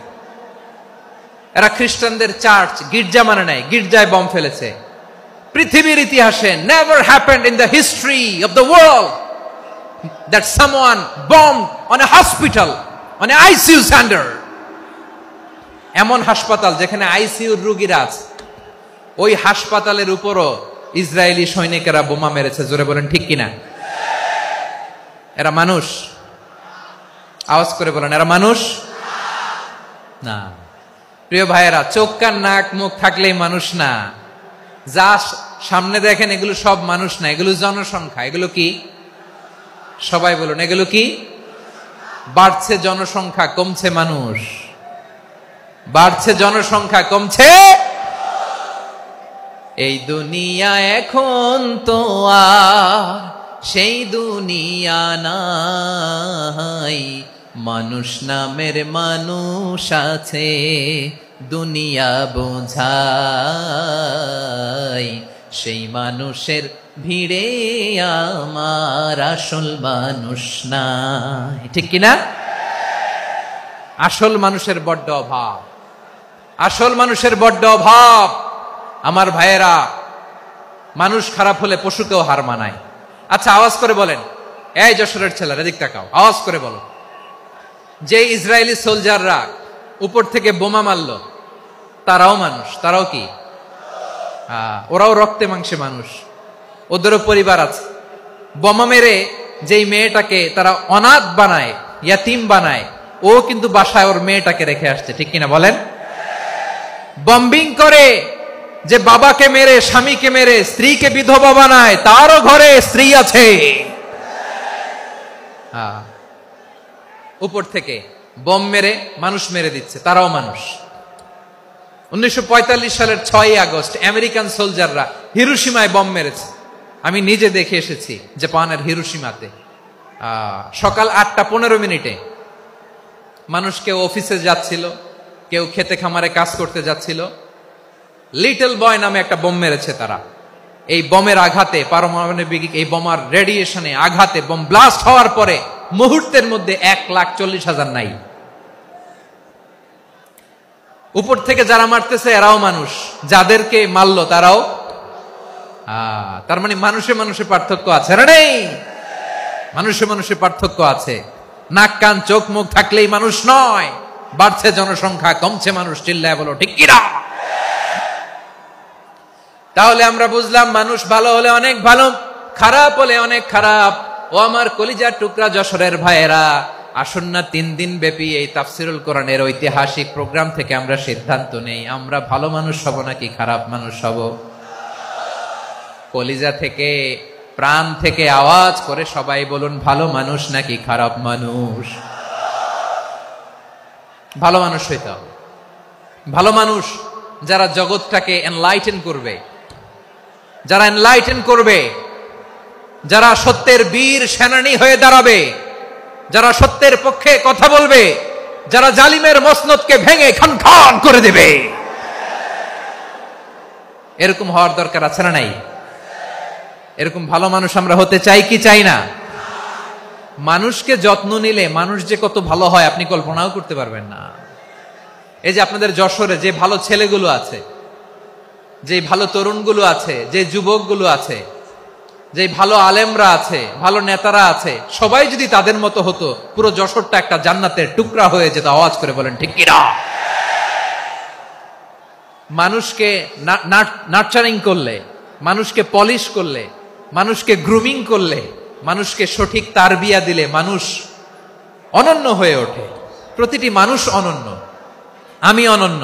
এরা খ্রিস্টানদের চার্চ গির্জা মানে নাই, গির্জায় বম ফেলেছে। পৃথিবীর ইতিহাসে never happened in the history of the world that someone bombed on a hospital, on a ICU center. এমন হাসপাতাল যেখানে আইসিইউর রোগীরা আছে, ওই হাসপাতালের উপরও ইসরায়েলি সৈনিকেরা বোমা মেরেছে। জোরে বলেন ঠিক কিনা? এরা মানুষ? আওয়াজ করে বলেন, এরা মানুষ না। প্রিয় ভাইয়েরা, চোখ কান নাক মুখ থাকলেই মানুষ না। যা সামনে দেখেন এগুলো সব মানুষ না, এগুলো জনসংখ্যা। এগুলো কি? সবাই বলুন, এগুলো কি? বাড়ছে জনসংখ্যা, কমছে মানুষ। বাড়ছে জনসংখ্যা, কমছে। এই দুনিয়া এখন তো আর সেই দুনিয়া নাই, মানুষ নামের মানুষ আছে দুনিয়া বোঝাই, সেই মানুষের ভিড়ে আমার আসল মানুষ নাই। ঠিক কিনা? আসল মানুষের বড্ড অভাব, আসল মানুষের বড্ড অভাব। আমার ভাইয়েরা, মানুষ খারাপ হলে পশুকেও হার মানায়। আচ্ছা, আওয়াজ করে বলেন, এই যশোরের ছেলেরা এদিক তাকাও, আওয়াজ করে বলো, যে ইসরায়েলি সোলজাররা উপর থেকে বোমা মারলো তারাও মানুষ? তারাও কি? ওরাও রক্তে মাংসে মানুষ, ওদেরও পরিবার আছে। বোমা মেরে যেই মেয়েটাকে তারা অনাথ বানায়, ইয়াতিম বানায়, ও কিন্তু বাসায় ওর মেয়েটাকে রেখে আসছে। ঠিক কিনা বলেন? বম্বিং করে যে বাবাকে মেরে, স্বামীকে মেরে স্ত্রীকে বিধবা বানায়, তারও ঘরে স্ত্রী আছে। উপর থেকে বম মেরে মানুষ মেরে দিচ্ছে, তারাও মানুষ। 1945 সালের 6 আগস্ট আমেরিকান সোলজাররা হিরোশিমায় বম মেরেছে। আমি নিজে দেখে এসেছি জাপানের হিরোশিমাতে। সকাল 8:15 মানুষ কেউ অফিসে যাচ্ছিল, কেউ খেতে খামারে কাজ করতে যাচ্ছিল। লিটল বয় নামে একটা বোম মেরেছে তারা। এই বোমের আঘাতে, পারমাণবিক এই বোমার রেডিয়েশনে আঘাতে, বোম ব্লাস্ট হওয়ার পরে মুহূর্তের মধ্যে 1,40,000 নাই। উপর থেকে যারা মারতেছে এরাও মানুষ, যাদেরকে মারলো তারাও। তার মানে মানুষে মানুষে পার্থক্য আছে না? নেই? মানুষে মানুষে পার্থক্য আছে। নাক কান চোখ মুখ থাকলেই মানুষ নয়। বাড়ছে জনসংখ্যা, কমছে মানুষ। চিল্লায় বলো ঠিক কিনা? তাহলে আমরা বুঝলাম, মানুষ ভালো হলে অনেক ভালো, খারাপ হলে অনেক খারাপ। ও আমার কলিজার টুকরা যশোরের ভাইয়েরা, আসুন না 3 দিন ব্যাপী এই তাফসিরুল কোরআনের ঐতিহাসিক প্রোগ্রাম থেকে আমরা সিদ্ধান্ত নেই, আমরা ভালো মানুষ হব নাকি খারাপ মানুষ হব। কলিজা থেকে, প্রাণ থেকে আওয়াজ করে সবাই বলুন, ভালো মানুষ নাকি খারাপ মানুষ? ভালো মানুষ হইতে হবে। ভালো মানুষ যারা জগৎটাকে এনলাইটেন করবে, যারা এনলাইটেন করবে, যারা সত্যের বীর সেনানী হয়ে দাঁড়াবে, যারা সত্যের পক্ষে কথা বলবে, যারা জালিমের মসনদকে ভেঙে খান খান করে দেবে, এরকম হওয়ার দরকার আছে না নাই? এরকম ভালো মানুষ আমরা হতে চাই কি চাই না? মানুষকে যত্ন নিলে মানুষ যে কত ভালো হয় আপনি কল্পনাও করতে পারবেন না। এই যে আপনাদের যশোরে যে ভালো ছেলেগুলো আছে, যে ভালো তরুণগুলো আছে, যে যুবকগুলো আছে, যে ভালো আলেমরা আছে, ভালো নেতারা আছে, সবাই যদি তাদের মতো হতো পুরো যশোরটা একটা জান্নাতের টুকরা হয়ে যেত। আওয়াজ করে বলেন ঠিক কিনা? মানুষকে নার্চারিং করলে, মানুষকে পলিশ করলে, মানুষকে গ্রুমিং করলে, মানুষকে সঠিক তারবিয়া দিলে মানুষ অনন্য হয়ে ওঠে। প্রতিটি মানুষ অনন্য। আমি অনন্য,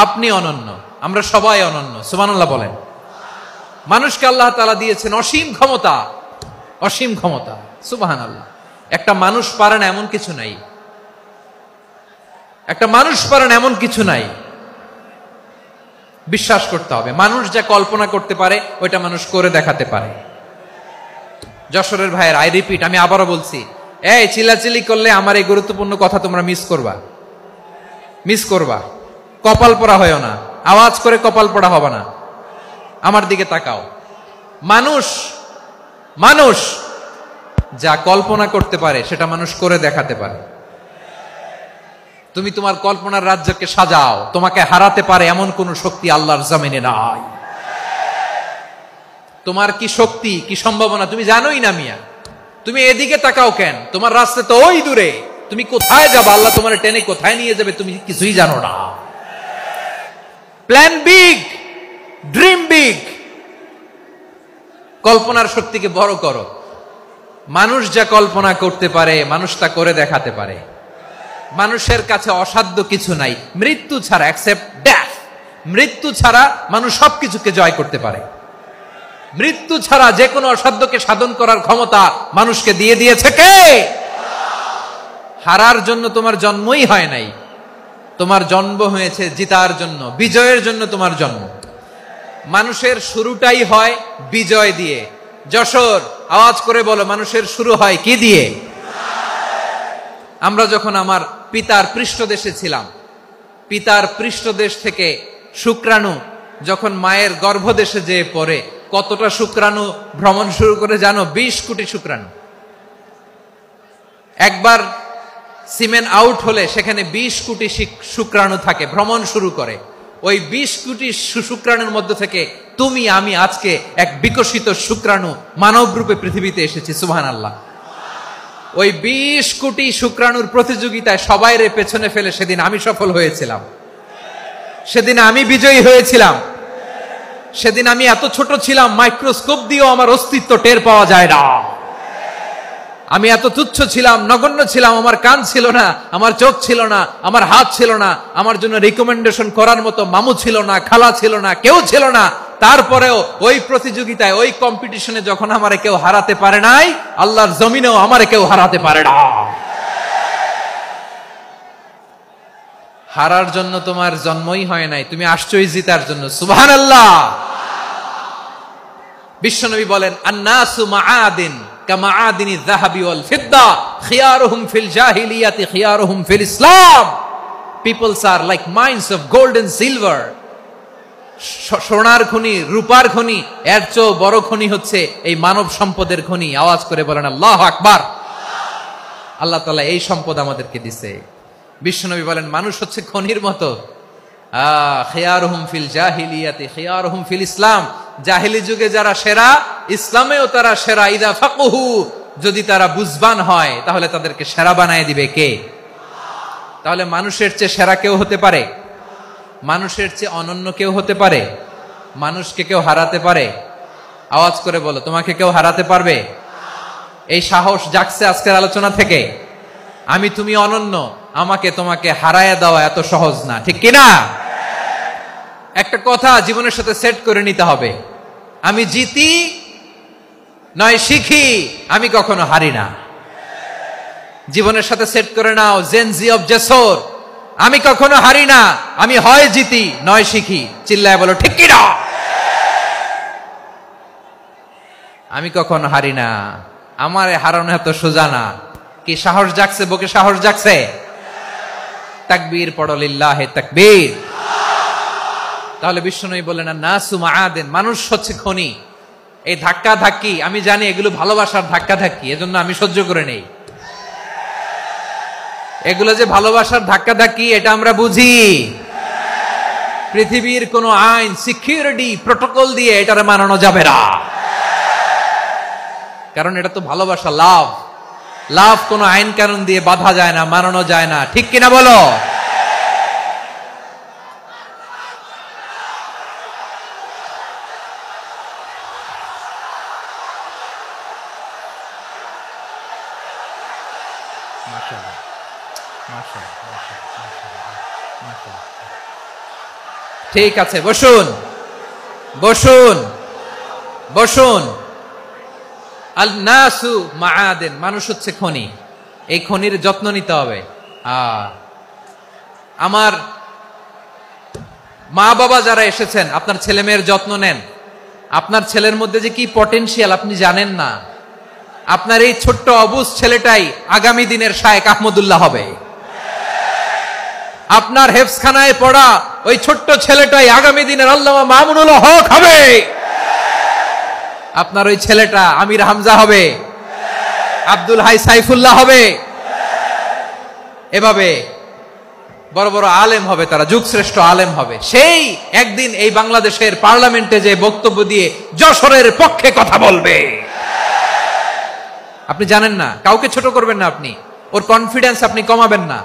আপনি অনন্য, আমরা সবাই অনন্য। সুবহানাল্লাহ বলেন। মানুষকে আল্লাহ তাআলা দিয়েছেন অসীম ক্ষমতা, অসীম ক্ষমতা। সুবহানাল্লাহ। একটা মানুষ পারে না এমন কিছু নাই, একটা মানুষ পারে না এমন কিছু নাই। বিশ্বাস করতে হবে, মানুষ যা কল্পনা করতে পারে ওইটা মানুষ করে দেখাতে পারে। যশোরের ভাইয়ের, আই রিপিট, আমি আবারও বলছি, এই চিল্লাচিল্লি করলে আমার এই গুরুত্বপূর্ণ কথা তোমরা মিস করবা, মিস করবা। কপাল পড়া হয় না, আওয়াজ করে কপাল পড়া হবে না। আমার দিকে তাকাও। মানুষ, মানুষ যা কল্পনা করতে পারে সেটা মানুষ করে দেখাতে পারে। তুমি তোমার কল্পনার রাজ্যকে সাজাও, তোমাকে হারাতে পারে এমন কোন শক্তি আল্লাহর জমিনে নাই। তোমার কি শক্তি, কি সম্ভাবনা তুমি জানোই না মিয়া। তুমি এদিকে তাকাও কেন? তোমার রাস্তা তো ওই দূরে। তুমি কোথায় যাবে, আল্লাহ তোমার টেনে কোথায় নিয়ে যাবে তুমি কিছুই জানো না। Plan big, dream big. কল্পনার শক্তিকে বড় করো। মানুষ যা কল্পনা করতে পারে মানুষ তা করে দেখাতে পারে। মানুষের কাছে অসাধ্য কিছু নাই মৃত্যু ছাড়া, এক্সেপ্ট ডেথ। মৃত্যু ছাড়া মানুষ সবকিছুকে জয় করতে পারে। মৃত্যু ছাড়া যে কোনো অসাধ্যকে সাধন করার ক্ষমতা মানুষকে দিয়ে দিয়েছে কে? হারার জন্য তোমার জন্মই হয় নাই, তোমার জন্ম হয়েছে জিতার জন্য, বিজয়ের জন্য তোমার জন্ম। মানুষের শুরুটাই হয় বিজয় দিয়ে। যশোর, আওয়াজ করে বলো, মানুষের শুরু হয় কি দিয়ে? আমরা যখন আমার পিতার পৃষ্ঠদেশে ছিলাম, পিতার পৃষ্ঠদেশ থেকে শুক্রাণু যখন মায়ের গর্ভদেশে যেয়ে পড়ে, কতটা শুক্রাণু ভ্রমণ শুরু করে জানো? 20 কোটি শুক্রাণু। একবার সিমেন আউট হলে সেখানে 20 কোটি শুক্রাণু থাকে, ভ্রমণ শুরু করে। ওই 20 কোটি শুক্রাণুর মধ্যে থেকে তুমি আমি আজকে এক বিকশিত শুক্রাণু মানব রূপে পৃথিবীতে এসেছি। সুবহানাল্লাহ। ওই 20 কোটি শুক্রাণুর প্রতিযোগিতায় সবাই রে পেছনে ফেলে সেদিন আমি সফল হয়েছিলাম, সেদিন আমি বিজয়ী হয়েছিলাম। সেদিন আমি এত ছোট ছিলাম মাইক্রোস্কোপ দিয়েও আমার অস্তিত্ব টের পাওয়া যায় না। আমি এত তুচ্ছ ছিলাম, নগণ্য ছিলাম। আমার কান ছিল না, আমার চোখ ছিল না, আমার হাত ছিল না, আমার জন্য রিকমেন্ডেশন করার মতো মামু ছিল না, খালা ছিল না, কেউ ছিল না। তারপরেও ওই প্রতিযোগিতায়, ওই কম্পিটিশনে যখন আমারে কেউ হারাতে পারে নাই, আল্লাহর জমিনেও আমারে কেউ হারাতে পারে না। হারার জন্য তোমার জন্মই হয় নাই, তুমি আসছই জিতার জন্য। সুবহানাল্লাহ। বিশ্বনবী বলেন, আন্নাসু মাআদিন কামাআদিনি যাহাবি ওয়াল ফিদ্দা খিয়ারুহুম ফিল জাহিলিয়াতি খিয়ারুহুম ফিল ইসলাম। Peoples are like mines of gold and silver. সোনার খনি, রূপার খনি, এর চেয়েও বড় খনি হচ্ছে এই মানব সম্পদের খনি। আওয়াজ করে বলেন আল্লাহু আকবার। আল্লাহ তাআলা এই সম্পদ আমাদেরকে দিয়েছে। বিশ্বনবী বলেন, মানুষ হচ্ছে খনির মতো। খিয়ারুহুম ফিল জাহিলিয়াতি খিয়ারুহুম ফিল ইসলাম। জাহিলি যুগে যারা সেরা, ইসলামেও তারা সেরা। ইদা ফাকুহু, যদি তারা বুঝবান হয় তাহলে তাদেরকে সেরা বানায় দিবে কে? তাহলে মানুষের চেয়ে সেরা কেউ হতে পারে? মানুষের চেয়ে অনন্য কেউ হতে পারে? মানুষকে কেউ হারাতে পারে? আওয়াজ করে বলো, তোমাকে কেউ হারাতে পারবে? এই সাহস জাগছে আজকের আলোচনা থেকে। আমি তুমি অনন্য, আমাকে তোমাকে হারায় দেওয়া এত সহজ না, ঠিক কিনা? একটা কথা জীবনের সাথে সেট করে নিতে হবে, আমি জিতি নয় শিখি, আমি কখনো হারি না। জীবনের সাথে সেট করে নাও, জেনজি অফ যশোর, আমি কখনো হারি না, আমি হয় জিতি নয় শিখি। চিল্লায় বলো ঠিক কি না? আমি কখনো হারি না, আমার হারানো এত সোজা না। কি সাহস জাগছে? বুকে সাহস জাগছে? তাকবীর পড়ো, লিল্লাহে তাকবীর। তাহলে বিশ্বনবী বললেন নাসু মাআদিন, মানুষ হচ্ছে খনি। এই ধাক্কা ধাক্কি আমি জানি এগুলো ভালোবাসার ধাক্কা ধাক্কি, এজন্য আমি সহ্য করে নেই। এগুলো যে ভালোবাসার ধাক্কা ধাক্কি এটা আমরা বুঝি। পৃথিবীর কোন আইন, সিকিউরিটি প্রটোকল দিয়ে এটারে মানানো যাবে না, কারণ এটা তো ভালোবাসা, লাভ। লাভ কোন আইন কানুন দিয়ে বাধা যায় না, মানানো যায় না। ঠিক কিনা বলো? ঠিক আছে, বসুন বসুন বসুন। আল নাসু মাআদিন, মানুষ হচ্ছে খনি। এই খনির যত্ন নিতে হবে। আমার মা বাবা যারা এসেছেন, আপনার ছেলে মেয়ের যত্ন নেন। আপনার ছেলের মধ্যে যে কি পটেনশিয়াল আপনি জানেন না। আপনার এই ছোট্ট অবুজ ছেলেটাই আগামী দিনের শায়েখ আহমদুল্লাহ হবে। আপনার হেফজখানায় পড়া ওই ছোট্ট ছেলেটাই আগামী দিনের আল্লামা মামুনুল হক হবে। আপনার ওই ছেলেটা আমির হামজা হবে, আব্দুল হাই সাইফুল্লাহ হবে। এভাবে বড় বড় আলেম হবে, তারা যুগশ্রেষ্ঠ আলেম হবে। সেই একদিন এই বাংলাদেশের পার্লামেন্টে যে বক্তব্য দিয়ে যশোরের পক্ষে কথা বলবে। আপনি জানেন না, কাউকে ছোট করবেন না আপনি। ওর কনফিডেন্স আপনি কমাবেন না,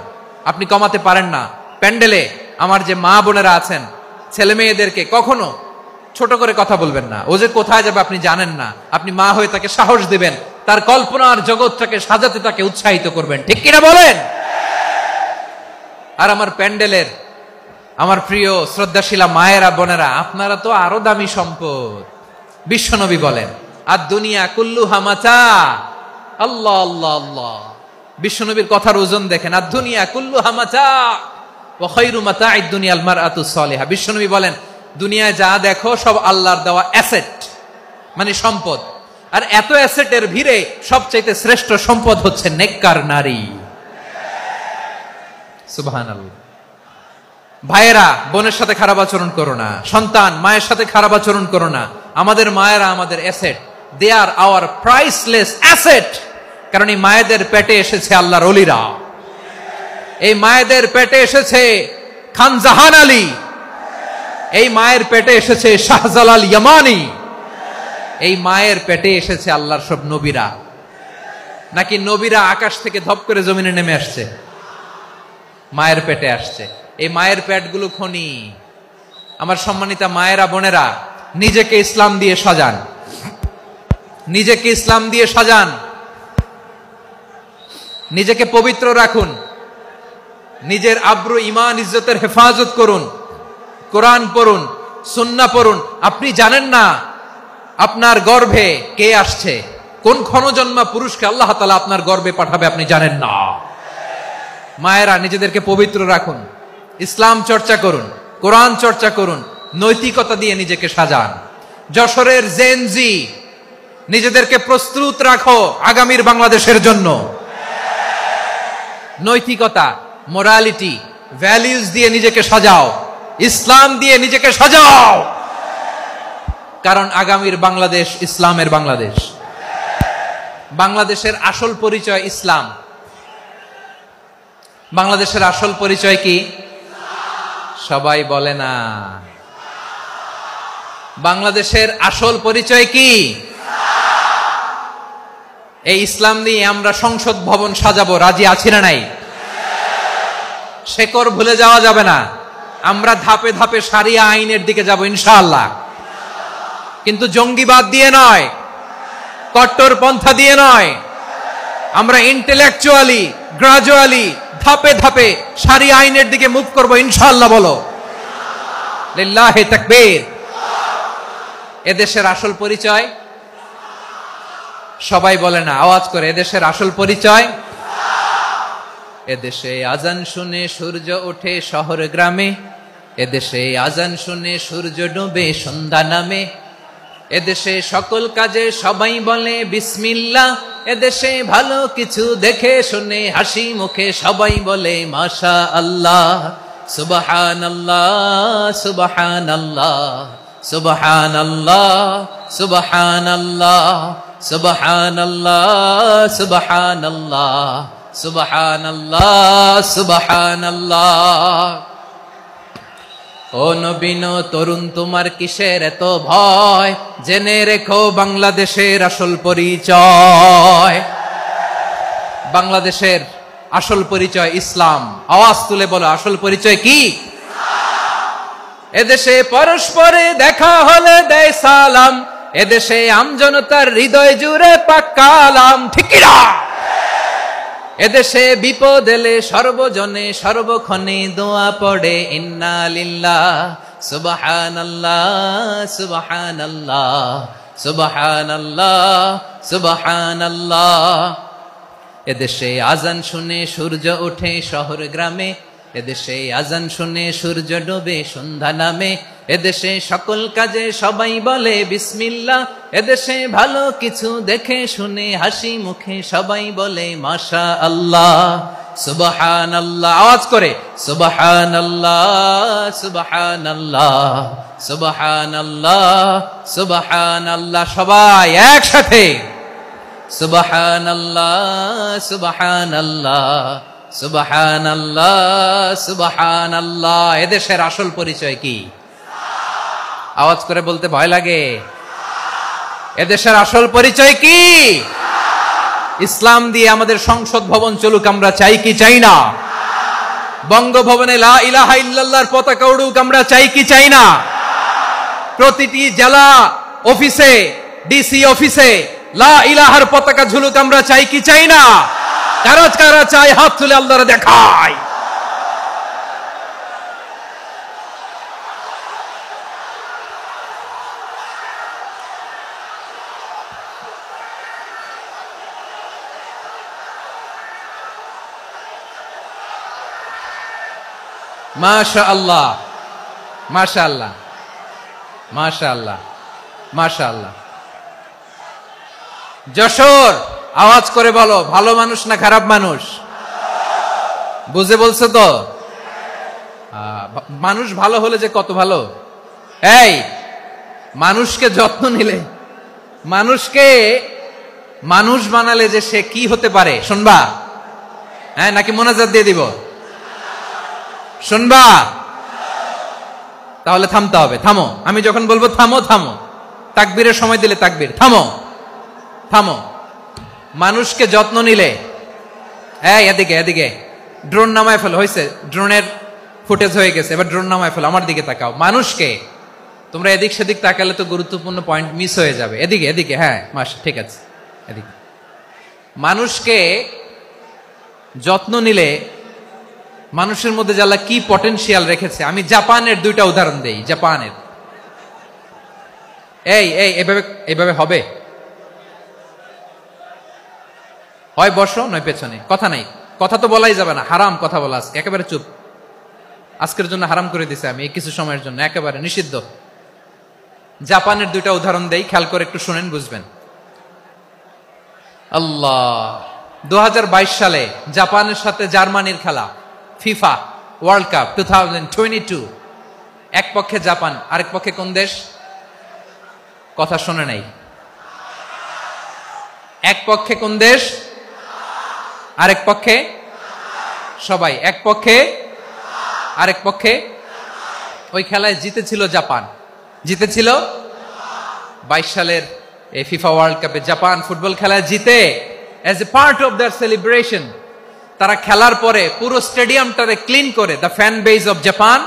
আপনি কমাতে পারেন না। প্যান্ডেলে আমার যে মা বোনেরা আছেন, ছেলে মেয়েদেরকে কখনো ছোট করে কথা বলবেন না। ও যে কোথায় যাবে আপনি জানেন না। আপনি মা হয়ে তাকে সাহস দিবেন, তার কল্পনার জগৎটাকে সাজাতে তাকে উৎসাহিত করবেন। ঠিক কিনা বলেন? আর আমার প্যান্ডেলের আমার প্রিয় শ্রদ্ধাশীলা মায়েরা বোনেরা, আপনারা তো আরো দামি সম্পদ। বিশ্বনবী বলেন আর দুনিয়া কুল্লুহা মাতা। আল্লাহ আল্লাহ আল্লাহ, বিশ্বনবীর কথার ওজন দেখেন। আর দুনিয়া কুল্লুহা মাতা ওয়া খায়রু মাতা'আদ দুনিয়াল মারআতু সালিহা। বিশ্বনবী বলেন দুনিয়ায় যা দেখো সব আল্লাহর দেওয়া অ্যাসেট, মানে সম্পদ। আর এত অ্যাসেটের ভিড়ে সবচেয়ে শ্রেষ্ঠ সম্পদ হচ্ছে নেককার নারী। সুবহানাল্লাহ। ভাইয়েরা বোনের সাথে খারাপ আচরণ করো না, সন্তান মায়ের সাথে খারাপ আচরণ করো না। আমাদের মায়েরা আমাদের asset, they are our priceless asset. কারণ এই মায়েদের পেটে এসেছে আল্লাহর ওলিরা, এই মায়েদের পেটে এসেছে খান জাহান আলী, এই মায়ের পেটে এসেছে শাহজালাল ইয়ামানি, এই মায়ের পেটে এসেছে আল্লাহর সব নবীরা। নাকি নবীরা আকাশ থেকে ধপ করে জমিনে নেমে আসছে? মায়ের পেটে আসছে। এই মায়ের পেটগুলো খনি। আমার সম্মানিতা মায়েরা বোনেরা, নিজেকে ইসলাম দিয়ে সাজান, নিজেকে ইসলাম দিয়ে সাজান, নিজেকে পবিত্র রাখুন, নিজের আব্রু ইমান ইজ্জতের হেফাজত করুন, কোরআন পড়ুন, সুন্নাহ পড়ুন। আপনি জানেন না আপনার গর্ভে কে আসছে, কোন ক্ষণজন্মা পুরুষকে আল্লাহ তাআলা আপনার গর্ভে পাঠাবে আপনি জানেন না। মায়েরা নিজেদেরকে পবিত্র রাখুন, ইসলাম চর্চা করুন, কোরআন চর্চা করুন, নৈতিকতা দিয়ে নিজেকে সাজান। যশোরের জেনজি, নিজেদেরকে প্রস্তুত রাখো আগামীর বাংলাদেশের জন্য। নৈতিকতা, মোরালিটি, ভ্যালিউজ দিয়ে নিজেকে সাজাও, ইসলাম দিয়ে নিজেকে সাজাও। কারণ আগামীর বাংলাদেশ ইসলামের বাংলাদেশ। বাংলাদেশের আসল পরিচয় ইসলাম। বাংলাদেশের আসল পরিচয় কি? সবাই বলে না। বাংলাদেশের আসল পরিচয় কি? এই ইসলাম নিয়ে আমরা সংসদ ভবন সাজাবো, রাজি আছি না নাই? শেকড় ভুলে যাওয়া যাবে না। আমরা ধাপে ধাপে শারিয়া আইনের দিকে যাব ইনশাআল্লাহ, কিন্তু জঙ্গিবাদ দিয়ে নয়, কট্টর পন্থা দিয়ে নয়। আমরা ইন্টেলেকচুয়ালি, গ্রাজুয়ালি, ধাপে ধাপে শারিয়া আইনের দিকে মুভ করব ইনশাআল্লাহ। বলো লিল্লাহি তাকবীর। এদেশের আসল পরিচয় সবাই বলে না, আওয়াজ করে, এদেশের আসল পরিচয়। এদেশে আজান শুনে সূর্য ওঠে শহর গ্রামে, এদেশে আজান শুনে সূর্য ডুবে সন্ধ্যা নামে, এদেশে সকল কাজে সবাই বলে বিসমিল্লাহ, এদেশে ভালো কিছু দেখে শুনে হাসি মুখে সবাই বলে মাশা আল্লাহ। সুবহানাল্লাহ সুবহানাল্লাহ সুবহানাল্লাহ সুবহানাল্লাহ সুবহানাল্লাহ সুবহানাল্লাহ সুবহানাল্লাহ সুবহানাল্লাহ। ও নবীন তরুণ তোমার কিসের এত ভয়, জেনে রেখো বাংলাদেশের আসল পরিচয়। বাংলাদেশের আসল পরিচয় ইসলাম। আওয়াজ তুলে বলো, আসল পরিচয় কি? এদেশে পরস্পরে দেখা হলে দেয় সালাম, এদেশে আমজনতার হৃদয় জুড়ে পাক্কা আলাম। ঠিক কি না? এদেশে বিপদ এলে সর্বজনে সর্বক্ষণে দোয়া পড়ে ইন্না লিল্লাহ সুবহানাল্লাহ সুবহানাল্লাহ সুবহানাল্লাহ সুবহানাল্লাহ। এদেশে আজান শুনে সূর্য ওঠে শহর গ্রামে, এদেশে আজান শুনে সূর্য ডুবে সন্ধ্যা নামে, এদেশে সকল কাজে সবাই বলে বিসমিল্লাহ, এদেশে ভালো কিছু দেখে শুনে হাসি মুখে সবাই বলে মাশা আল্লাহ। সুবহানাল্লাহ, আওয়াজ করে সুবহানাল্লাহ সুবহানাল্লাহ সুবহানাল্লাহ সুবহানাল্লাহ। সবাই একসাথে সুবহানাল্লাহ সুবহানাল্লাহ সুবহানাল্লাহ সুবহানাল্লাহ। এদেশের আসল পরিচয় কি? আওয়াজ করে বলতে ভয় লাগে। এদেশের আসল পরিচয় কি? ইসলাম দিয়ে আমাদের সংসদ ভবন চলুক, আমরা চাই কি চাই না? বঙ্গভবনে লা ইলাহা ইল্লাল্লাহর পতাকা উড়ুক, আমরা চাই কি চাই না? প্রতিটি জেলা অফিসে, ডিসি অফিসে লা ইলাহার পতাকা ঝুলুক, আমরা চাই কি চাই না? কারা কারা চাই হাত তুলে আল্লাহরে দেখায়। মাশাআল্লাহ মাশাআল্লাহ মাশাআল্লাহ মাশাআল্লাহ। যশোর, আওয়াজ করে বলো, ভালো মানুষ না খারাপ মানুষ? বুঝে বলছো তো? মানুষ ভালো হলে যে কত ভালো। এই মানুষকে যত্ন নিলে, মানুষকে মানুষ বানালে যে সে কি হতে পারে শুনবা? হ্যাঁ, নাকি মোনাজাত দিয়ে দিব? শুনবা? তাহলে থামতে হবে। থামো, আমি যখন বলবো থামো থামো, তাকবীরের সময় দিলে তাকবীর। থামো থামো। মানুষকে যত্ন নিলে, এই এদিকে এদিকে, ড্রোন নামায় ফেলো। হয়েছে, ড্রোনের ফুটেজ হয়ে গেছে, এবার ড্রোন নামায় ফেলো। আমার দিকে তাকাও। মানুষকে, তোমরা এদিক সেদিক তাকালে তো গুরুত্বপূর্ণ পয়েন্ট মিস হয়ে যাবে। এদিকে এদিকে, হ্যাঁ মাস ঠিক আছে, এদিকে। মানুষকে যত্ন নিলে মানুষের মধ্যে যে আল্লাহ কি পটেনশিয়াল রেখেছে। আমি জাপানের দুইটা উদাহরণ দেই। জাপানের, এই এই এভাবে এভাবে হবে, হয় বসো নয় পেছনে, কথা নাই। কথা তো বলাই যাবে না, হারাম কথা বলা। আজকে একেবারে চুপ। আজকের জন্য হারাম করে দিছে আমি, এই কিছু সময়ের জন্য একেবারে নিষিদ্ধ। জাপানের দুইটা উদাহরণ দেই, খেয়াল করে একটু শুনেন, বুঝবেন। আল্লাহ, 2022 সালে জাপানের সাথে জার্মানির খেলা, ফিফা ওয়ার্ল্ড কাপ 2022। এক পক্ষে জাপান, আরেক পক্ষে কোন দেশ? কথা শোনে নাই। এক পক্ষে কোন দেশ? আরেক পক্ষে সবাই। এক পক্ষে আরেক পক্ষে। ওই খেলায় জিতেছিল জাপান, জিতেছিল 22 সালের এই ফিফা ওয়ার্ল্ড কাপে। জাপান ফুটবল খেলায় জিতে, as a part of their celebration তারা খেলার পরে পুরো স্টেডিয়ামটারে ক্লিন করে। The fan base of Japan,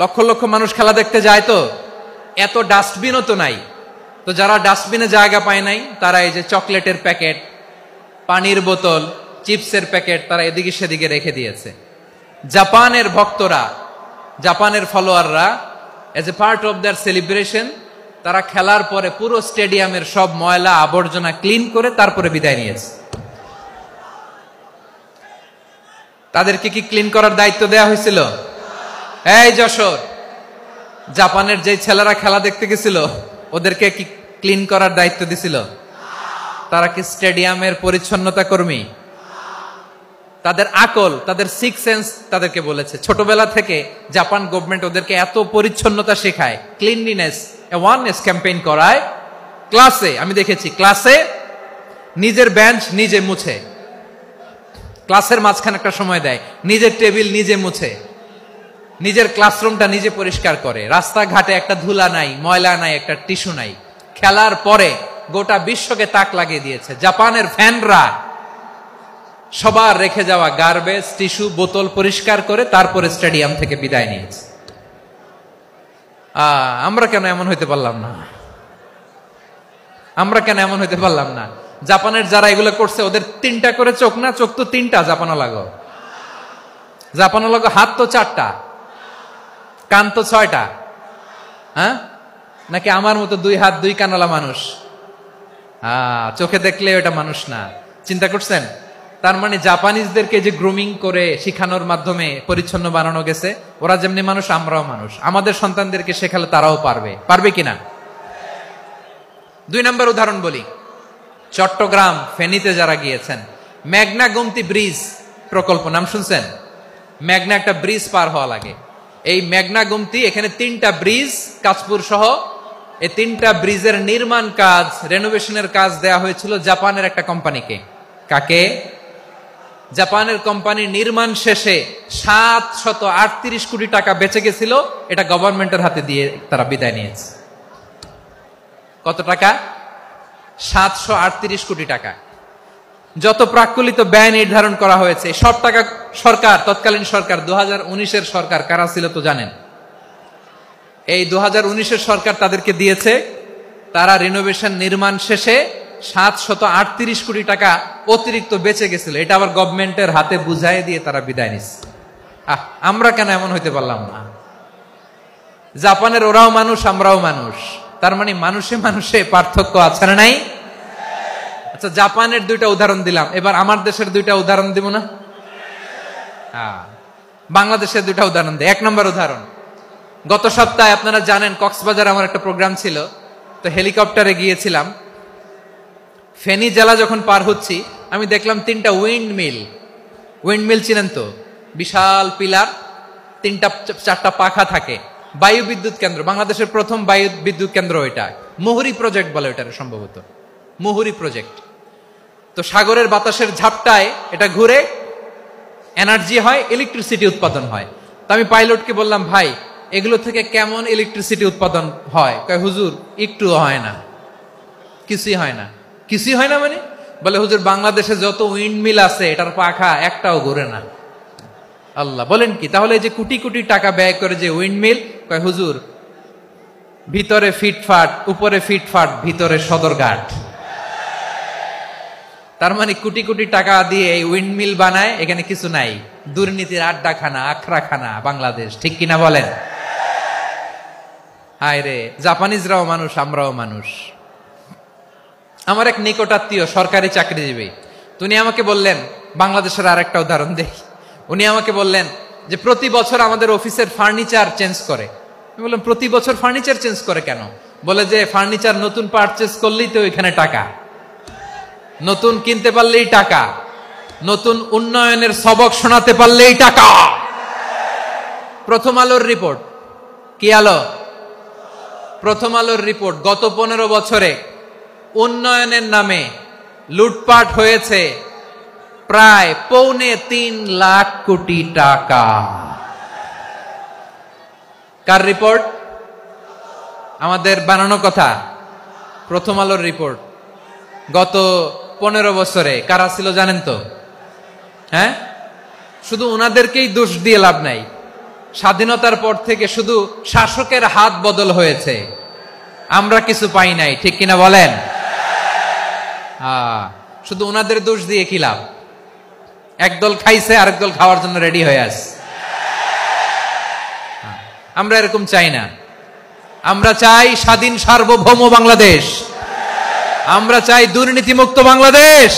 লক্ষ লক্ষ মানুষ খেলা দেখতে যায়, তো এত ডাস্টবিনও তো নাই। তো যারা ডাস্টবিনে জায়গা পায় নাই, তারা এই যে চকলেটের প্যাকেট, পানির বোতল, চিপসের প্যাকেট তারা এদিকে সেদিকে রেখে দিয়েছে। জাপানের ভক্তরা, জাপানের ফলোয়াররা, as a part of their celebration তারা খেলার পরে পুরো স্টেডিয়ামের সব ময়লা আবর্জনা ক্লিন করে তারপরে বিদায় নিয়েছে। তাদেরকে কি ক্লিন করার দায়িত্ব দেয়া হয়েছিল? এই যশোর, জাপানের যে ছেলেরা খেলা দেখতে গেছিল ওদেরকে কি ক্লিন করার দায়িত্ব দিছিল? তারা কি স্টেডিয়ামের পরিচ্ছন্নতা কর্মী? তাদের আকল, তাদের সিক্স সেন্স তাদেরকে বলেছে ছোটবেলা থেকে জাপান গভর্নমেন্ট ওদেরকে এত পরিচ্ছন্নতা শেখায়, ক্লিনলিনেস অ্যাওয়ারনেস ক্যাম্পেইন করায়। ক্লাসে আমি দেখেছি, ক্লাসে নিজের বেঞ্চ নিজে মুছে, ক্লাসের মাঝখানে একটা সময় দেয়, নিজের টেবিল নিজে মুছে, নিজের ক্লাসরুমটা নিজে পরিষ্কার করে, রাস্তাঘাটে একটা ধুলা নাই, ময়লা নাই, একটা টিস্যু নাই। খেলার পরে গোটা বিশ্বকে তাক লাগিয়ে দিয়েছে। জাপানের ফ্যানরা সবার রেখে যাওয়া গার্বেজ, টিস্যু, বোতল পরিষ্কার করে তারপরে স্টেডিয়াম থেকে বিদায় নিয়েছে। আমরা কেন এমন হইতে পারলাম না? আমরা কেন এমন হইতে পারলাম না? জাপানের যারা এগুলো করছে ওদের 3টা করে চোখ না? চোখ তো 3টা, জাপানো লাগো। জাপানো লাগো হাত তো 4টা, কান তো 6টা। হ্যাঁ, নাকি আমার মতো 2 হাত 2 কানওয়ালা মানুষ? চোখে দেখলে ওটা মানুষ না। চিন্তা করছেন? তার মানে জাপানিজদেরকে যে গ্রুমিং করে শিখানোর মাধ্যমে পরিচ্ছন্ন বানানো গেছে, ওরা যেমনি মানুষ আমরাও মানুষ। আমাদের সন্তানদেরকে শেখালে তারাও পারবে। পারবে কিনা? 2 নম্বর উদাহরণ বলি। চট্টগ্রাম ফেনীতে যারা গিয়েছেন, মেঘনা গোমতী ব্রিজ প্রকল্প নাম শুনছেন? মেঘনা একটা ব্রিজ পার হওয়া লাগে। এই মেঘনা গোমতী, এখানে 3টা ব্রিজ কাঁচপুর সহ, এই 3টা ব্রিজের নির্মাণ কাজ, রেনোভেশনের কাজ দেয়া হয়েছিল জাপানের একটা কোম্পানিকে। কাকে? জাপানের কোম্পানি। নির্মাণ শেষে 738 কোটি টাকা বেঁচে গেছিল, এটা গভর্নমেন্টের হাতে দিয়ে তারা বিদায় নিয়েছে। কত টাকা? 738 কোটি টাকা। যত প্রাক্কলিত ব্যয় নির্ধারণ করা হয়েছে সব টাকা সরকার, তৎকালীন সরকার 2019-এর সরকার, কারা ছিল তো জানেন? এই 2019-এর সরকার তাদেরকে দিয়েছে। তারা রিনোভেশন নির্মাণ শেষে 738 কোটি টাকা অতিরিক্ত বেঁচে গেছিল, এটা আবার গভর্নমেন্টের হাতে বুঝাই দিয়ে তারা বিদায় নিচ্ছে। আমরা কেন এমন হইতে পারলাম না? জাপানের ওরাও মানুষ, আমরাও মানুষ। তার মানে মানুষে মানুষে পার্থক্য আছে না নাই? আচ্ছা, জাপানের 2টা উদাহরণ দিলাম, এবার আমার দেশের 2টা উদাহরণ দিব না? বাংলাদেশের 2টা উদাহরণ দেয়। 1 নম্বর উদাহরণ, গত সপ্তাহে আপনারা জানেন কক্সবাজার আমার একটা প্রোগ্রাম ছিল, তো হেলিকপ্টারে গিয়েছিলাম। ফেনী জেলা যখন পার হচ্ছি আমি দেখলাম 3টা উইন্ডমিল। উইন্ডমিল চিনেন তো? বিশাল পিলার, 3টা 4টা পাখা থাকে। বায়ু বিদ্যুৎ কেন্দ্র, বাংলাদেশের প্রথম বায়ু বিদ্যুৎ কেন্দ্র এটা। মুহুরী প্রজেক্ট বলে এটার, সম্ভবত মুহুরী প্রজেক্ট। তো সাগরের বাতাসের ঝাপটায় এটা ঘুরে এনার্জি হয়, ইলেকট্রিসিটি উৎপাদন হয়। তো আমি পাইলটকে বললাম, ভাই এগুলো থেকে কেমন ইলেকট্রিসিটি উৎপাদন হয়? কয়, হুজুর একটুও হয় না, কিছুই হয় না। কিছুই হয় না মানে? বলে, হুজুর বাংলাদেশে যত উইন্ডমিল আছে এটার পাখা একটাও ঘুরে না। আল্লাহ, বলেন কি? তাহলে যে কোটি কোটি টাকা ব্যয় করে যে উইন্ডমিল, কয় হুজুর ভিতরে ফিটফাট, উপরে ফিটফাট, ভিতরে সদরঘাট। তার মানে কোটি কোটি টাকা দিয়ে এই উইন্ডমিল বানায়, এখানে কিছু নাই। দুর্নীতির আড্ডাখানা, আখড়াখানা বাংলাদেশ, ঠিক কিনা বলেন? হায় রে, জাপানিজরাও মানুষ, আমরাও মানুষ। আমার এক নিকটাত্মীয় সরকারি চাকরিজীবী, উনি আমাকে বললেন, বাংলাদেশের আর একটা উদাহরণ দেই। উনি আমাকে বললেন যে প্রতি বছর আমাদের অফিসের ফার্নিচার চেঞ্জ করে। আমি বললাম, প্রতি বছর ফার্নিচার চেঞ্জ করে কেন? বলে যে ফার্নিচার নতুন পারচেজ করলেই তো এখানে টাকা, নতুন কিনতে পারলেই টাকা, নতুন উন্নয়নের সবক শোনাতে পারলেই টাকা। প্রথম আলোর রিপোর্ট। কি আলো? প্রথম আলোর রিপোর্ট। গত 15 বছরে উন্নয়নের নামে লুটপাট হয়েছে প্রায় 3.25 লাখ কোটি টাকা। কার রিপোর্ট? আমাদের বানানো কথা? প্রথম আলোর রিপোর্ট। গত 15 বছরে কারা ছিল জানেন তো? হ্যাঁ, শুধু ওনাদেরকেই দোষ দিয়ে লাভ নাই। স্বাধীনতার পর থেকে শুধু শাসকের হাত বদল হয়েছে, আমরা কিছু পাই নাই, ঠিক কিনা বলেন? শুধু ওনাদের দোষ দিয়ে কি লাভ? একদল খাইছে, আরেক দল খাওয়ার জন্য রেডি হয়ে আছে। আমরা এরকম চাই না। আমরা চাই স্বাধীন সার্বভৌম বাংলাদেশ। আমরা চাই দুর্নীতিমুক্ত বাংলাদেশ।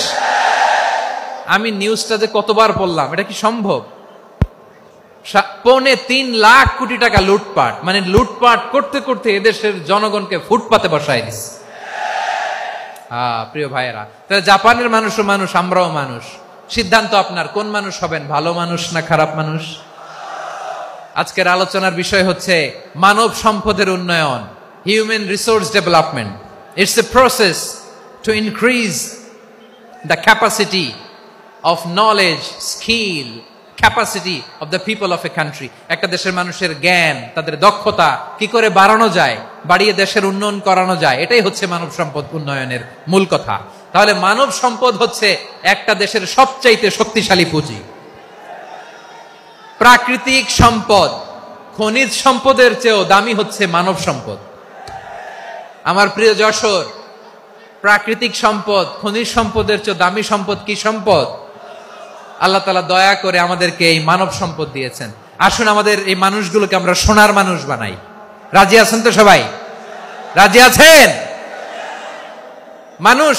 আমি নিউজটা যে কতবার পড়লাম, এটা কি সম্ভব? 3.25 লাখ কোটি টাকা লুটপাট, মানে লুটপাট করতে করতে এদেশের জনগণকে ফুটপাতে বসায় দিচ্ছে। প্রিয় ভাইয়েরা, তাহলে জাপানের মানুষও মানুষ, আমরাও মানুষ। সিদ্ধান্ত আপনার, কোন মানুষ হবেন, ভালো মানুষ না খারাপ মানুষ? আজকের আলোচনার বিষয় হচ্ছে মানব সম্পদের উন্নয়ন, human resource development. It's a process to increase the capacity of knowledge, skill, capacity of the people of a country. একটা দেশের মানুষের জ্ঞান, তাদের দক্ষতা কি করে বাড়ানো যায়, বাড়িয়ে দেশের উন্নয়ন করানো যায়, এটাই হচ্ছে মানব সম্পদ উন্নয়নের মূল কথা। তাহলে মানব সম্পদ হচ্ছে একটা দেশের সবচাইতে শক্তিশালী পুঁজি। প্রাকৃতিক সম্পদ, খনিজ সম্পদের চেয়েও দামি হচ্ছে মানব সম্পদ। আমার প্রিয় যশোর, প্রাকৃতিক সম্পদ, খনিজ সম্পদের চেয়ে দামি সম্পদ কি সম্পদ? আল্লাহ তাআলা দয়া করে আমাদেরকে এই মানব সম্পদ দিয়েছেন। আসুন আমাদের এই মানুষগুলোকে আমরা সোনার মানুষ বানাই। রাজি আছেন তো সবাই? রাজি আছেন? মানুষ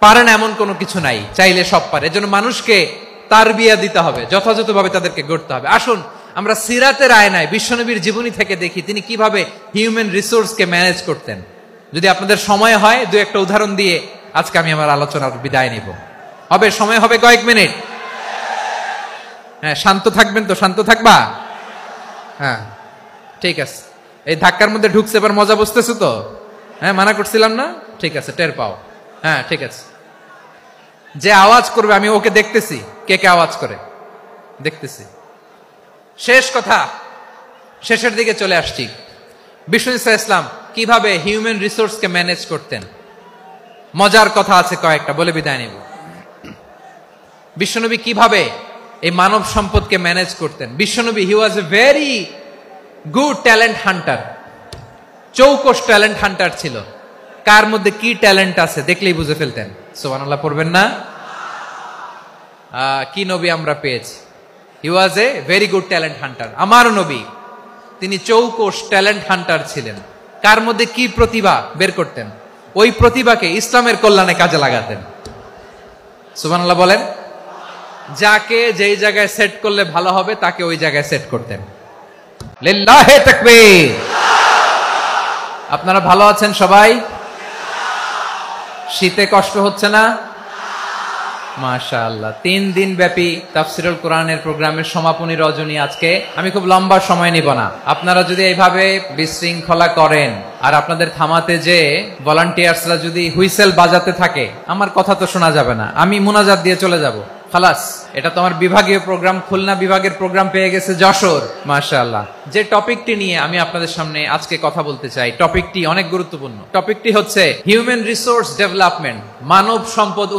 পারে না এমন কোনো কিছু নাই, চাইলে সব পারে। এজন্য মানুষকে তারবিয়া দিতে হবে, যথাযথভাবে তাদেরকে গড়তে হবে। আসুন আমরা সিরাতের আয়নায় বিশ্বনবীর জীবনী থেকে দেখি তিনি কিভাবে হিউম্যান রিসোর্সকে ম্যানেজ করতেন। যদি আপনাদের সময় হয়, দু একটা উদাহরণ দিয়ে আজকে আমি আমার আলোচনার বিদায় নিব। হবে সময় হবে কয়েক মিনিট? হ্যাঁ, শান্ত থাকবেন তো? শান্ত থাকবা? হ্যাঁ, ঠিক আছে। এই ধাক্কার মধ্যে ঢুকছে, এবার মজা বুঝতেছো তো? হ্যাঁ, মানা করছিলাম না? ঠিক আছে, টের পাও। হ্যাঁ, ঠিক আছে। যে আওয়াজ করবে আমি ওকে দেখতেছি, কে কে আওয়াজ করে দেখতেছি। শেষ কথা, শেষের দিকে চলে আসছি। বিষ্ণু ইসলাম কিভাবে হিউম্যান রিসোর্সকে ম্যানেজ করতেন, মজার কথা আছে কয়েকটা, বলে বিদায় নিব। বিশ্বনবী কিভাবে এই মানব সম্পদকে ম্যানেজ করতেন। বিশ্বনবী he was a very good talent hunter, চৌকস ট্যালেন্ট হান্টার ছিল। কার মধ্যে কি ট্যালেন্ট আছে দেখলেই বুঝে ফেলতেন। সুবহানাল্লাহ পড়বেন না? কি নবী আমরা পেয়েছি! He was a very good talent hunter. আমার নবী তিনি চৌকস ট্যালেন্ট হান্টার ছিলেন। কার মধ্যে কি প্রতিভা বের করতেন, ওই প্রতিভাকে ইসলামের কল্যাণে কাজে লাগাতেন। সুবহানাল্লাহ বলেন। যাকে যেই জায়গায় সেট করলে ভালো হবে তাকে ওই জায়গায় সেট করতেন। লিল্লাহি তাকবীর। আপনারা ভালো আছেন সবাই? শীতে কষ্ট হচ্ছে না? মাশাআল্লাহ। 3 দিন ব্যাপী তাফসীরুল কোরআনের প্রোগ্রামের সমাপনী রজনী আজকে। আমি খুব লম্বা সময় নিব না। আপনারা যদি এইভাবে বিশৃঙ্খলা করেন আর আপনাদের থামাতে যে ভলান্টিয়ার্সরা যদি হুইসেল বাজাতে থাকে, আমার কথা তো শোনা যাবে না, আমি মুনাজাত দিয়ে চলে যাব। খালাস। এটা তো আমার বিভাগীয় প্রোগ্রাম, খুলনা বিভাগের প্রোগ্রাম পেয়ে গেছে যশোর। মাশাআল্লাহ। যে টপিকটি নিয়ে আমি আপনাদের সামনে আজকে কথা বলতে চাই, টপিকটি অনেক গুরুত্বপূর্ণ। টপিকটি হচ্ছে হিউম্যান রিসোর্স ডেভেলপমেন্ট, মানব সম্পদ